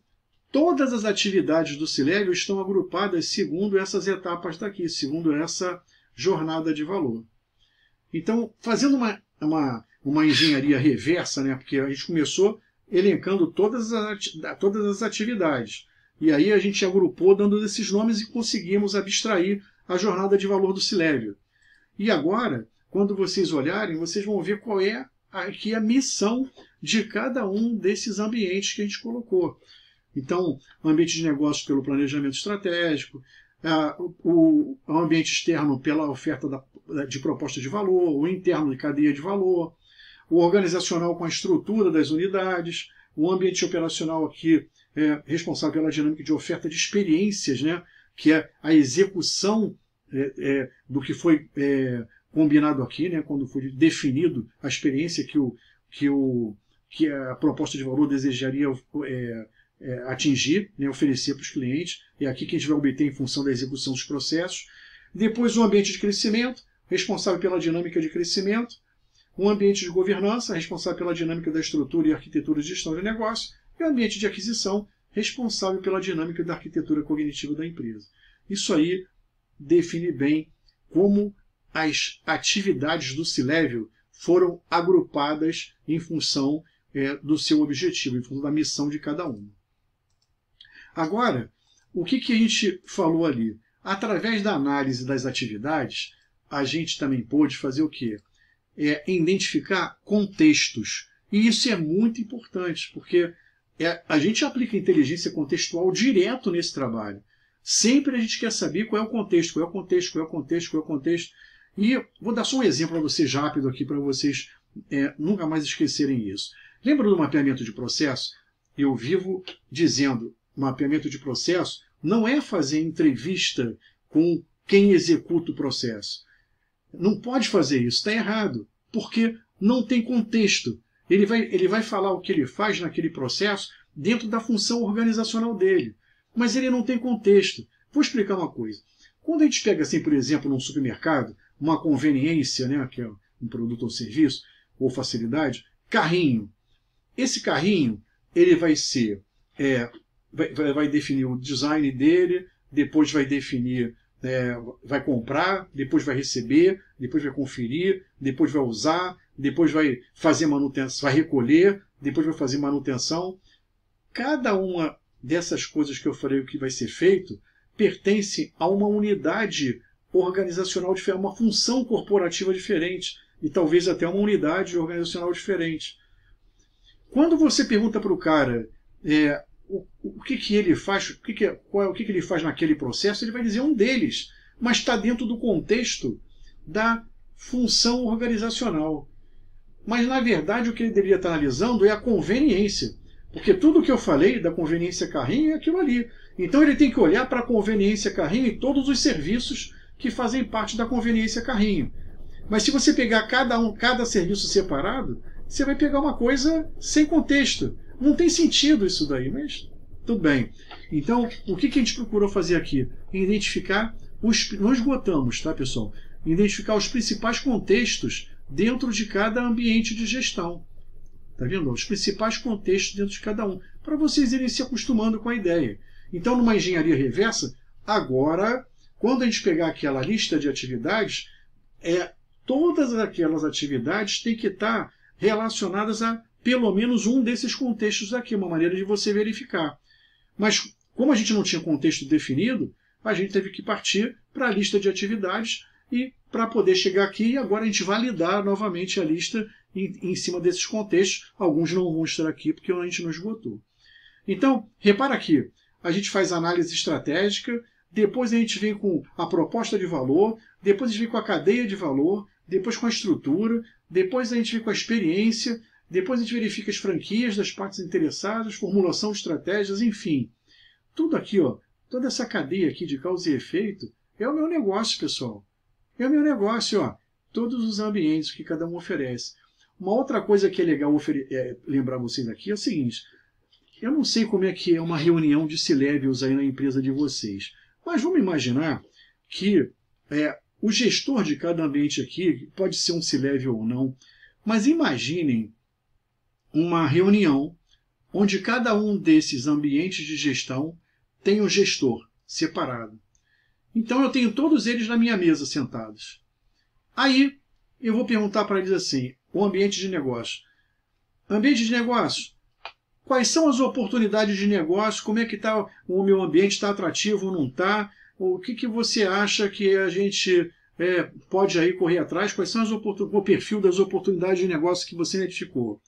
todas as atividades do C-Level estão agrupadas segundo essas etapas daqui, segundo essa jornada de valor. Então, fazendo uma engenharia reversa, né, porque a gente começou elencando todas as atividades. E aí a gente agrupou dando esses nomes e conseguimos abstrair a jornada de valor do C-Level. E agora, quando vocês olharem, vocês vão ver qual é aqui a missão de cada um desses ambientes que a gente colocou. Então, o ambiente de negócios pelo planejamento estratégico, o ambiente externo pela oferta de proposta de valor, o interno de cadeia de valor, o organizacional com a estrutura das unidades, o ambiente operacional aqui responsável pela dinâmica de oferta de experiências, né, que é a execução do que foi combinado aqui, né, quando foi definido a experiência que a proposta de valor desejaria atingir, né, oferecer para os clientes. É aqui que a gente vai obter em função da execução dos processos. Depois o ambiente de crescimento, responsável pela dinâmica de crescimento. O ambiente de governança, responsável pela dinâmica da estrutura e arquitetura de gestão de negócio. E o ambiente de aquisição, responsável pela dinâmica da arquitetura cognitiva da empresa. Isso aí define bem como as atividades do C-Level foram agrupadas em função do seu objetivo, em função da missão de cada uma. Agora, o que a gente falou ali? Através da análise das atividades, a gente também pôde fazer o quê? Identificar contextos. E isso é muito importante, porque a gente aplica inteligência contextual direto nesse trabalho. Sempre a gente quer saber qual é o contexto, qual é o contexto, qual é o contexto, qual é o contexto. E vou dar só um exemplo para vocês rápido aqui, para vocês nunca mais esquecerem isso. Lembra do mapeamento de processo? Eu vivo dizendo, mapeamento de processo não é fazer entrevista com quem executa o processo. Não pode fazer isso, está errado, porque não tem contexto. Ele vai falar o que ele faz naquele processo dentro da função organizacional dele, mas ele não tem contexto. Vou explicar uma coisa. Quando a gente pega, assim, por exemplo, num supermercado, uma conveniência, né, que é um produto ou serviço, ou facilidade, carrinho. Esse carrinho, ele vai ser, vai definir o design dele, depois vai definir, vai comprar, depois vai receber, depois vai conferir, depois vai usar, depois vai fazer manutenção, vai recolher, depois vai fazer manutenção. Cada uma dessas coisas que eu falei que vai ser feito pertence a uma unidade organizacional diferente, uma função corporativa diferente e talvez até uma unidade organizacional diferente. Quando você pergunta para o cara o que ele faz, o que ele faz naquele processo, ele vai dizer um deles, mas está dentro do contexto da função organizacional. Mas, na verdade, o que ele deveria estar analisando é a conveniência. Porque tudo que eu falei da conveniência carrinho é aquilo ali. Então ele tem que olhar para a conveniência carrinho e todos os serviços que fazem parte da conveniência carrinho. Mas se você pegar cada serviço separado, você vai pegar uma coisa sem contexto. Não tem sentido isso daí, mas tudo bem. Então, o que a gente procurou fazer aqui? Identificar não esgotamos, tá, pessoal? Identificar os principais contextos dentro de cada ambiente de gestão. Tá vendo? Os principais contextos dentro de cada um, para vocês irem se acostumando com a ideia. Então, numa engenharia reversa, agora, quando a gente pegar aquela lista de atividades, todas aquelas atividades têm que estar relacionadas a pelo menos um desses contextos aqui, uma maneira de você verificar. Mas, como a gente não tinha contexto definido, a gente teve que partir para a lista de atividades e para poder chegar aqui, agora a gente validar novamente a lista em cima desses contextos. Alguns não vão estar aqui porque a gente não esgotou. Então, repara aqui, a gente faz análise estratégica, depois a gente vem com a proposta de valor, depois a gente vem com a cadeia de valor, depois com a estrutura, depois a gente vem com a experiência, depois a gente verifica as franquias das partes interessadas, formulação de estratégias, enfim. Tudo aqui, ó, toda essa cadeia aqui de causa e efeito é o meu negócio, pessoal. É o meu negócio, ó. Todos os ambientes que cada um oferece. Uma outra coisa que é legal lembrar vocês aqui é o seguinte. Eu não sei como é que é uma reunião de C-Levels aí na empresa de vocês. Mas vamos imaginar que o gestor de cada ambiente aqui, pode ser um C-Level ou não, mas imaginem uma reunião onde cada um desses ambientes de gestão tem um gestor separado. Então eu tenho todos eles na minha mesa sentados. Aí eu vou perguntar para eles assim, o ambiente de negócio. Ambiente de negócio, quais são as oportunidades de negócio? Como é que está o meu ambiente? Está atrativo ou não está? O que você acha que a gente pode aí correr atrás? Quais são o perfil das oportunidades de negócio que você identificou?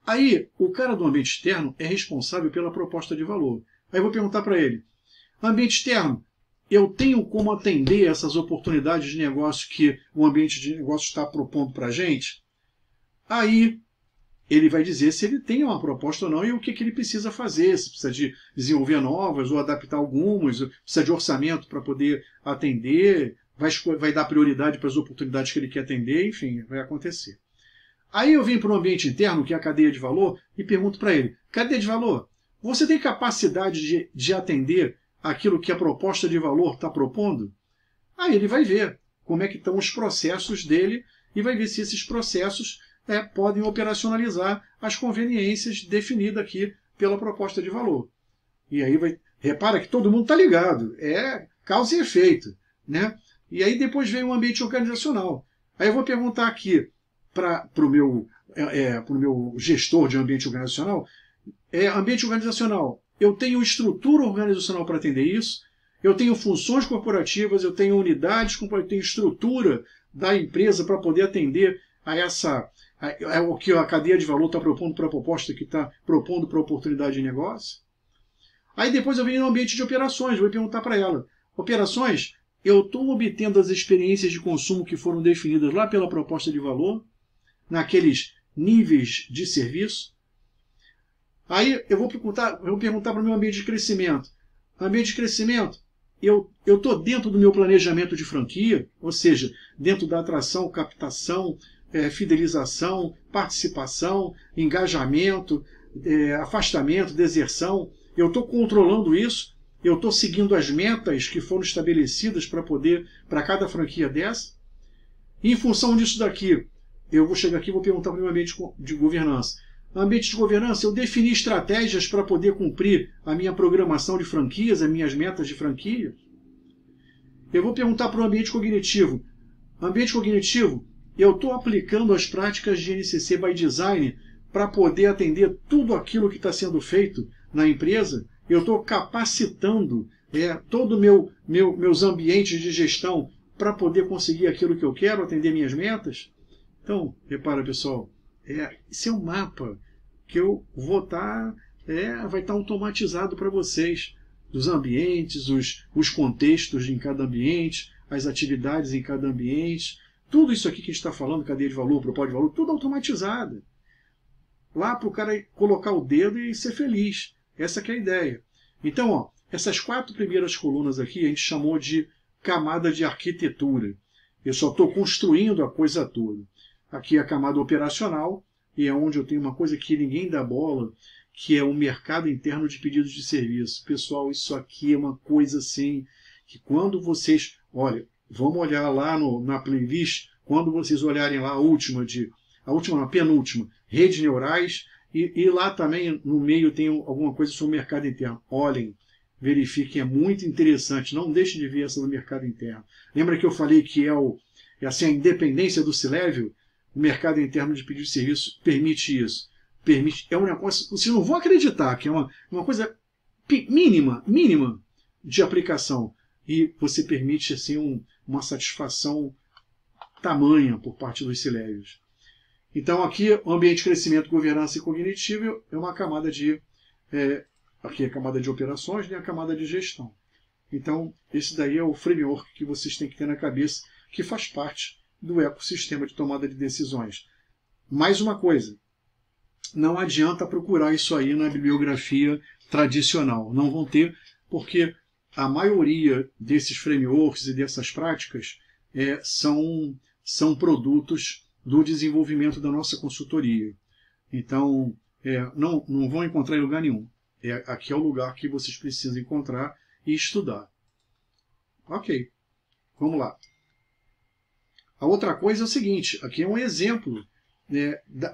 Aí, o cara do ambiente externo é responsável pela proposta de valor. Aí eu vou perguntar para ele, ambiente externo, eu tenho como atender essas oportunidades de negócio que o ambiente de negócio está propondo para a gente? Aí ele vai dizer se ele tem uma proposta ou não e o que ele precisa fazer, se precisa de desenvolver novas ou adaptar algumas, precisa de orçamento para poder atender, vai dar prioridade para as oportunidades que ele quer atender, enfim, vai acontecer. Aí eu venho para o ambiente interno, que é a cadeia de valor, e pergunto para ele, cadeia de valor, você tem capacidade de atender aquilo que a proposta de valor está propondo? Aí ele vai ver como é que estão os processos dele e vai ver se esses processos podem operacionalizar as conveniências definidas aqui pela proposta de valor. E aí repara que todo mundo está ligado, é causa e efeito, né? E aí depois vem o ambiente organizacional. Aí eu vou perguntar aqui para o meu gestor de ambiente organizacional, ambiente organizacional, eu tenho estrutura organizacional para atender isso, eu tenho funções corporativas, eu tenho unidades, eu tenho estrutura da empresa para poder atender o que a cadeia de valor está propondo para a proposta que está propondo para a oportunidade de negócio. Aí depois eu venho no ambiente de operações, vou perguntar para ela, operações, eu estou obtendo as experiências de consumo que foram definidas lá pela proposta de valor, naqueles níveis de serviço. Aí eu vou perguntar para o meu ambiente de crescimento. Ambiente de crescimento, eu estou dentro do meu planejamento de franquia, ou seja, dentro da atração, captação, fidelização, participação, engajamento, afastamento, deserção. Eu estou controlando isso, eu estou seguindo as metas que foram estabelecidas para cada franquia dessa. E em função disso daqui, eu vou chegar aqui e vou perguntar para o meu ambiente de governança. No ambiente de governança, eu defini estratégias para poder cumprir a minha programação de franquias, as minhas metas de franquia. Eu vou perguntar para o ambiente cognitivo. Ambiente cognitivo, eu estou aplicando as práticas de NCC by Design para poder atender tudo aquilo que está sendo feito na empresa. Eu estou capacitando todos meus ambientes de gestão para poder conseguir aquilo que eu quero, atender minhas metas. Então, repara, pessoal, esse é um mapa que eu vou vai estar automatizado para vocês, dos ambientes, os contextos em cada ambiente, as atividades em cada ambiente, tudo isso aqui que a gente está falando, cadeia de valor, propósito de valor, tudo automatizado. Lá para o cara colocar o dedo e ser feliz. Essa que é a ideia. Então, essas 4 primeiras colunas aqui a gente chamou de camada de arquitetura. Eu só estou construindo a coisa toda. Aqui é a camada operacional, e é onde eu tenho uma coisa que ninguém dá bola, que é o mercado interno de pedidos de serviço. Pessoal, isso aqui é uma coisa assim, que quando vocês... Olha, vamos olhar lá na playlist, quando vocês olharem lá a penúltima, redes neurais, e lá também no meio tem alguma coisa sobre o mercado interno. Olhem, verifiquem, é muito interessante, não deixem de ver essa do mercado interno. Lembra que eu falei que a independência do C-Level? O mercado interno de pedido de serviço permite isso. É um negócio, vocês não vão acreditar que é uma coisa mínima de aplicação. E você permite assim, uma satisfação tamanha por parte dos C-Levels. Então aqui o ambiente de crescimento, governança e cognitivo é uma camada aqui é a camada de operações e a camada de gestão. Então esse daí é o framework que vocês têm que ter na cabeça, que faz parte do ecossistema de tomada de decisões. Mais uma coisa, não adianta procurar isso aí na bibliografia tradicional. Não vão ter, porque a maioria desses frameworks e dessas práticas são produtos do desenvolvimento da nossa consultoria. Então, não vão encontrar em lugar nenhum. Aqui é o lugar que vocês precisam encontrar e estudar. Ok, vamos lá. A outra coisa é o seguinte, aqui é um exemplo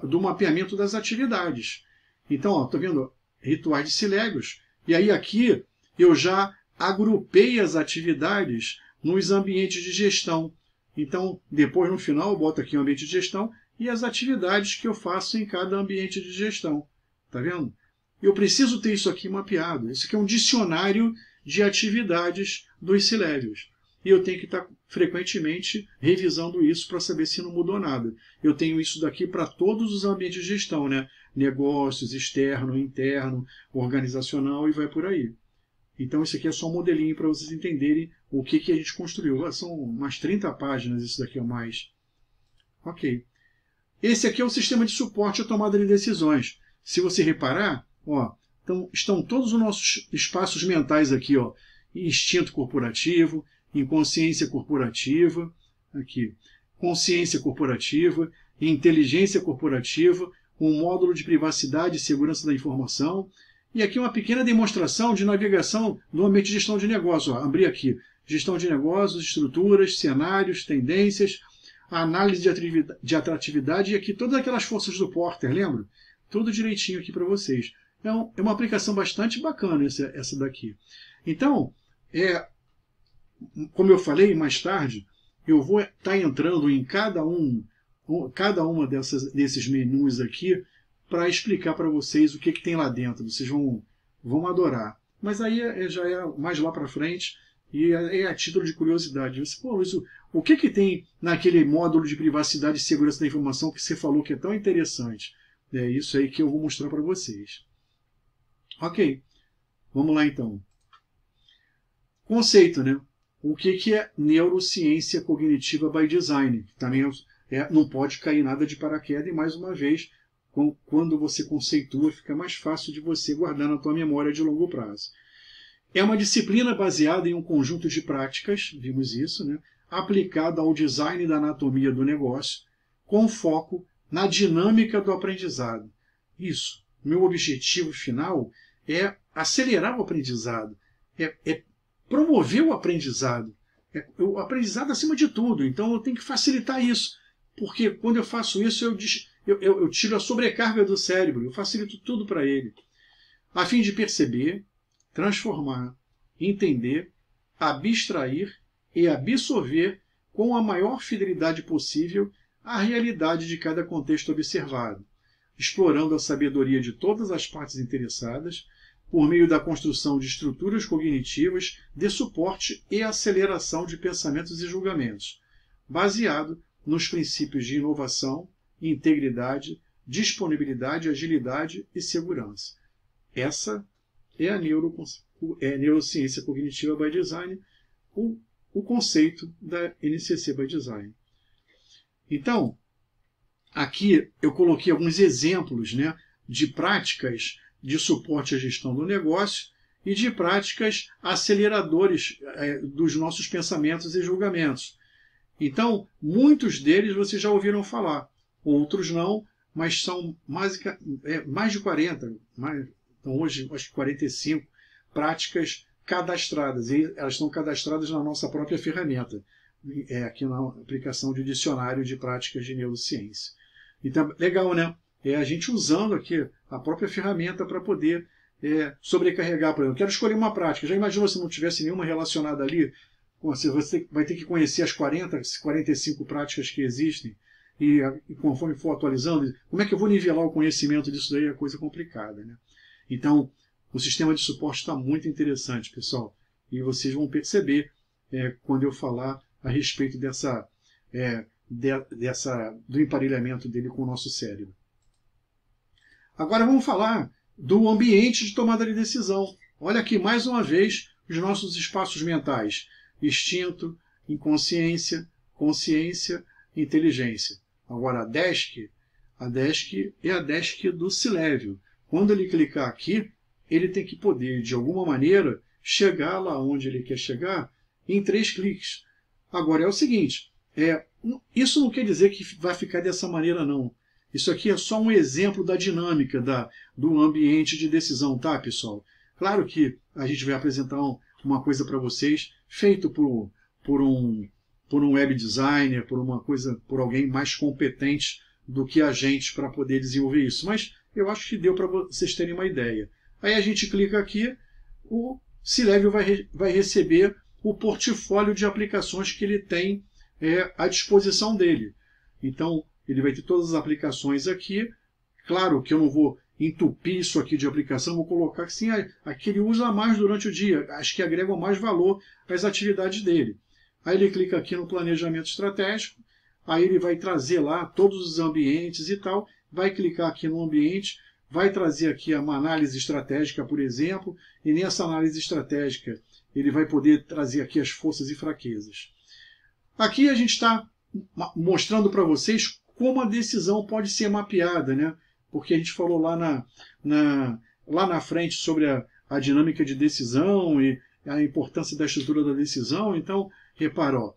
do mapeamento das atividades. Então, está vendo? Rituais de C-Levels. E aí aqui eu já agrupei as atividades nos ambientes de gestão. Então, depois no final eu boto aqui o ambiente de gestão e as atividades que eu faço em cada ambiente de gestão. Está vendo? Eu preciso ter isso aqui mapeado. Isso aqui é um dicionário de atividades dos C-Levels. E eu tenho que estar frequentemente revisando isso para saber se não mudou nada. Eu tenho isso daqui para todos os ambientes de gestão, né? Negócios, externo, interno, organizacional e vai por aí. Então isso aqui é só um modelinho para vocês entenderem o que a gente construiu. São umas 30 páginas, isso daqui é mais. Ok. Esse aqui é o sistema de suporte à tomada de decisões. Se você reparar, então, estão todos os nossos espaços mentais aqui, instinto corporativo, inconsciência corporativa, aqui, consciência corporativa, inteligência corporativa, um módulo de privacidade e segurança da informação, e aqui uma pequena demonstração de navegação no ambiente de gestão de negócios. Abri aqui, gestão de negócios, estruturas, cenários, tendências, análise de atratividade, e aqui todas aquelas forças do Porter, lembra? Tudo direitinho aqui para vocês. Então, é uma aplicação bastante bacana essa daqui. Então, como eu falei mais tarde, eu vou estar entrando em cada uma desses menus aqui para explicar para vocês o que tem lá dentro. Vocês vão adorar. Mas aí já é mais lá para frente e é a título de curiosidade. Você, pô, Luiz, o que tem naquele módulo de privacidade e segurança da informação que você falou que é tão interessante? É isso aí que eu vou mostrar para vocês. Ok, vamos lá então. Conceito, né? O que é neurociência cognitiva by design? Também não pode cair nada de paraquedas, e mais uma vez, quando você conceitua, fica mais fácil de você guardar na tua memória de longo prazo. É uma disciplina baseada em um conjunto de práticas, vimos isso, né? Aplicada ao design da anatomia do negócio, com foco na dinâmica do aprendizado. Isso. Meu objetivo final é acelerar o aprendizado, é promover o aprendizado. O aprendizado acima de tudo. Então eu tenho que facilitar isso. Porque quando eu faço isso, eu tiro a sobrecarga do cérebro, eu facilito tudo para ele. A fim de perceber, transformar, entender, abstrair e absorver com a maior fidelidade possível a realidade de cada contexto observado, explorando a sabedoria de todas as partes interessadas, por meio da construção de estruturas cognitivas de suporte e aceleração de pensamentos e julgamentos, baseado nos princípios de inovação, integridade, disponibilidade, agilidade e segurança. Essa é a neurociência cognitiva by design, o conceito da NCC by design. Então, aqui eu coloquei alguns exemplos, né, de práticas de suporte à gestão do negócio e de práticas aceleradoras dos nossos pensamentos e julgamentos. Então, muitos deles vocês já ouviram falar, outros não, mas são mais de 40, então hoje acho que 45 práticas cadastradas, e elas estão cadastradas na nossa própria ferramenta, aqui na aplicação de dicionário de práticas de neurociência. Então, legal, né? A gente usando aqui a própria ferramenta para poder sobrecarregar. Por exemplo, quero escolher uma prática. Já imaginou se não tivesse nenhuma relacionada ali? Você vai ter que conhecer as 45 práticas que existem e conforme for atualizando, como é que eu vou nivelar o conhecimento disso daí? É coisa complicada, né? Então, o sistema de suporte está muito interessante, pessoal. E vocês vão perceber quando eu falar a respeito do emparelhamento dele com o nosso cérebro. Agora vamos falar do ambiente de tomada de decisão. Olha aqui, mais uma vez, os nossos espaços mentais. Instinto, inconsciência, consciência, inteligência. Agora a DESC é a DESC do C-Level. Quando ele clicar aqui, ele tem que poder, de alguma maneira, chegar lá onde ele quer chegar em 3 cliques. Agora é o seguinte, isso não quer dizer que vai ficar dessa maneira, não. Isso aqui é só um exemplo da dinâmica do ambiente de decisão, tá, pessoal? Claro que a gente vai apresentar uma coisa para vocês, feito por um web designer, por alguém mais competente do que a gente para poder desenvolver isso. Mas eu acho que deu para vocês terem uma ideia. Aí a gente clica aqui, o C-Level vai receber o portfólio de aplicações que ele tem à disposição dele. Então, ele vai ter todas as aplicações aqui. Claro que eu não vou entupir isso aqui de aplicação, vou colocar que sim, aqui ele usa mais durante o dia, acho que agrega mais valor às atividades dele. Aí ele clica aqui no planejamento estratégico, aí ele vai trazer lá todos os ambientes e tal, vai clicar aqui no ambiente, vai trazer aqui uma análise estratégica, por exemplo, e nessa análise estratégica ele vai poder trazer aqui as forças e fraquezas. Aqui a gente está mostrando para vocês como a decisão pode ser mapeada, né? Porque a gente falou lá na frente sobre a dinâmica de decisão e a importância da estrutura da decisão. Então, repara, ó,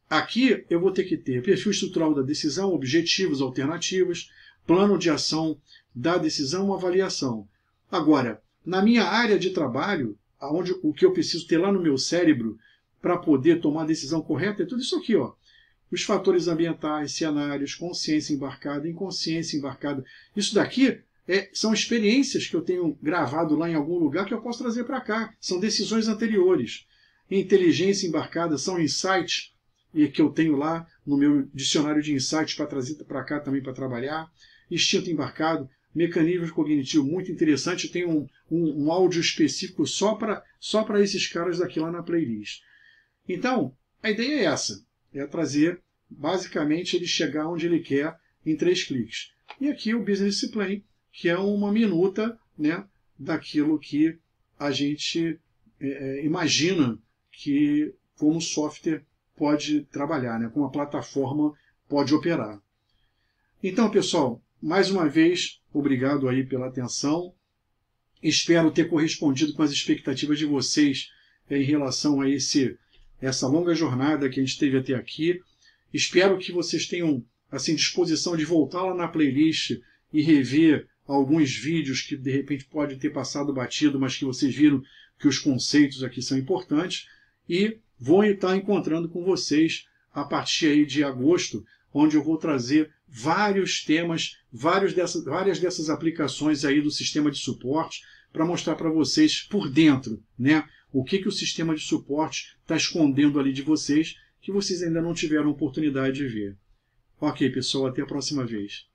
aqui eu vou ter que ter perfil estrutural da decisão, objetivos, alternativas, plano de ação da decisão, uma avaliação. Agora, na minha área de trabalho, o que eu preciso ter lá no meu cérebro para poder tomar a decisão correta é tudo isso aqui, ó. Os fatores ambientais, cenários, consciência embarcada, inconsciência embarcada. Isso daqui são experiências que eu tenho gravado lá em algum lugar que eu posso trazer para cá. São decisões anteriores. inteligência embarcada, são insights e que eu tenho lá no meu dicionário de insights para trazer para cá também para trabalhar. Instinto embarcado, mecanismo cognitivo muito interessante, tem um áudio específico só para esses caras aqui lá na playlist. Então, a ideia é essa, é trazer, basicamente, ele chegar onde ele quer em 3 cliques. E aqui o Business Plan, que é uma minuta, né, daquilo que a gente imagina que como software pode trabalhar, né, como a plataforma pode operar. Então, pessoal, mais uma vez, obrigado aí pela atenção. Espero ter correspondido com as expectativas de vocês em relação a essa longa jornada que a gente teve até aqui. Espero que vocês tenham assim, disposição de voltar lá na playlist e rever alguns vídeos que de repente pode ter passado batido, mas que vocês viram que os conceitos aqui são importantes. E vou estar encontrando com vocês a partir aí de agosto, onde eu vou trazer vários temas, várias dessas aplicações aí do sistema de suporte, para mostrar para vocês por dentro, né, o que o sistema de suporte está escondendo ali de vocês, que vocês ainda não tiveram oportunidade de ver. Ok, pessoal, até a próxima vez.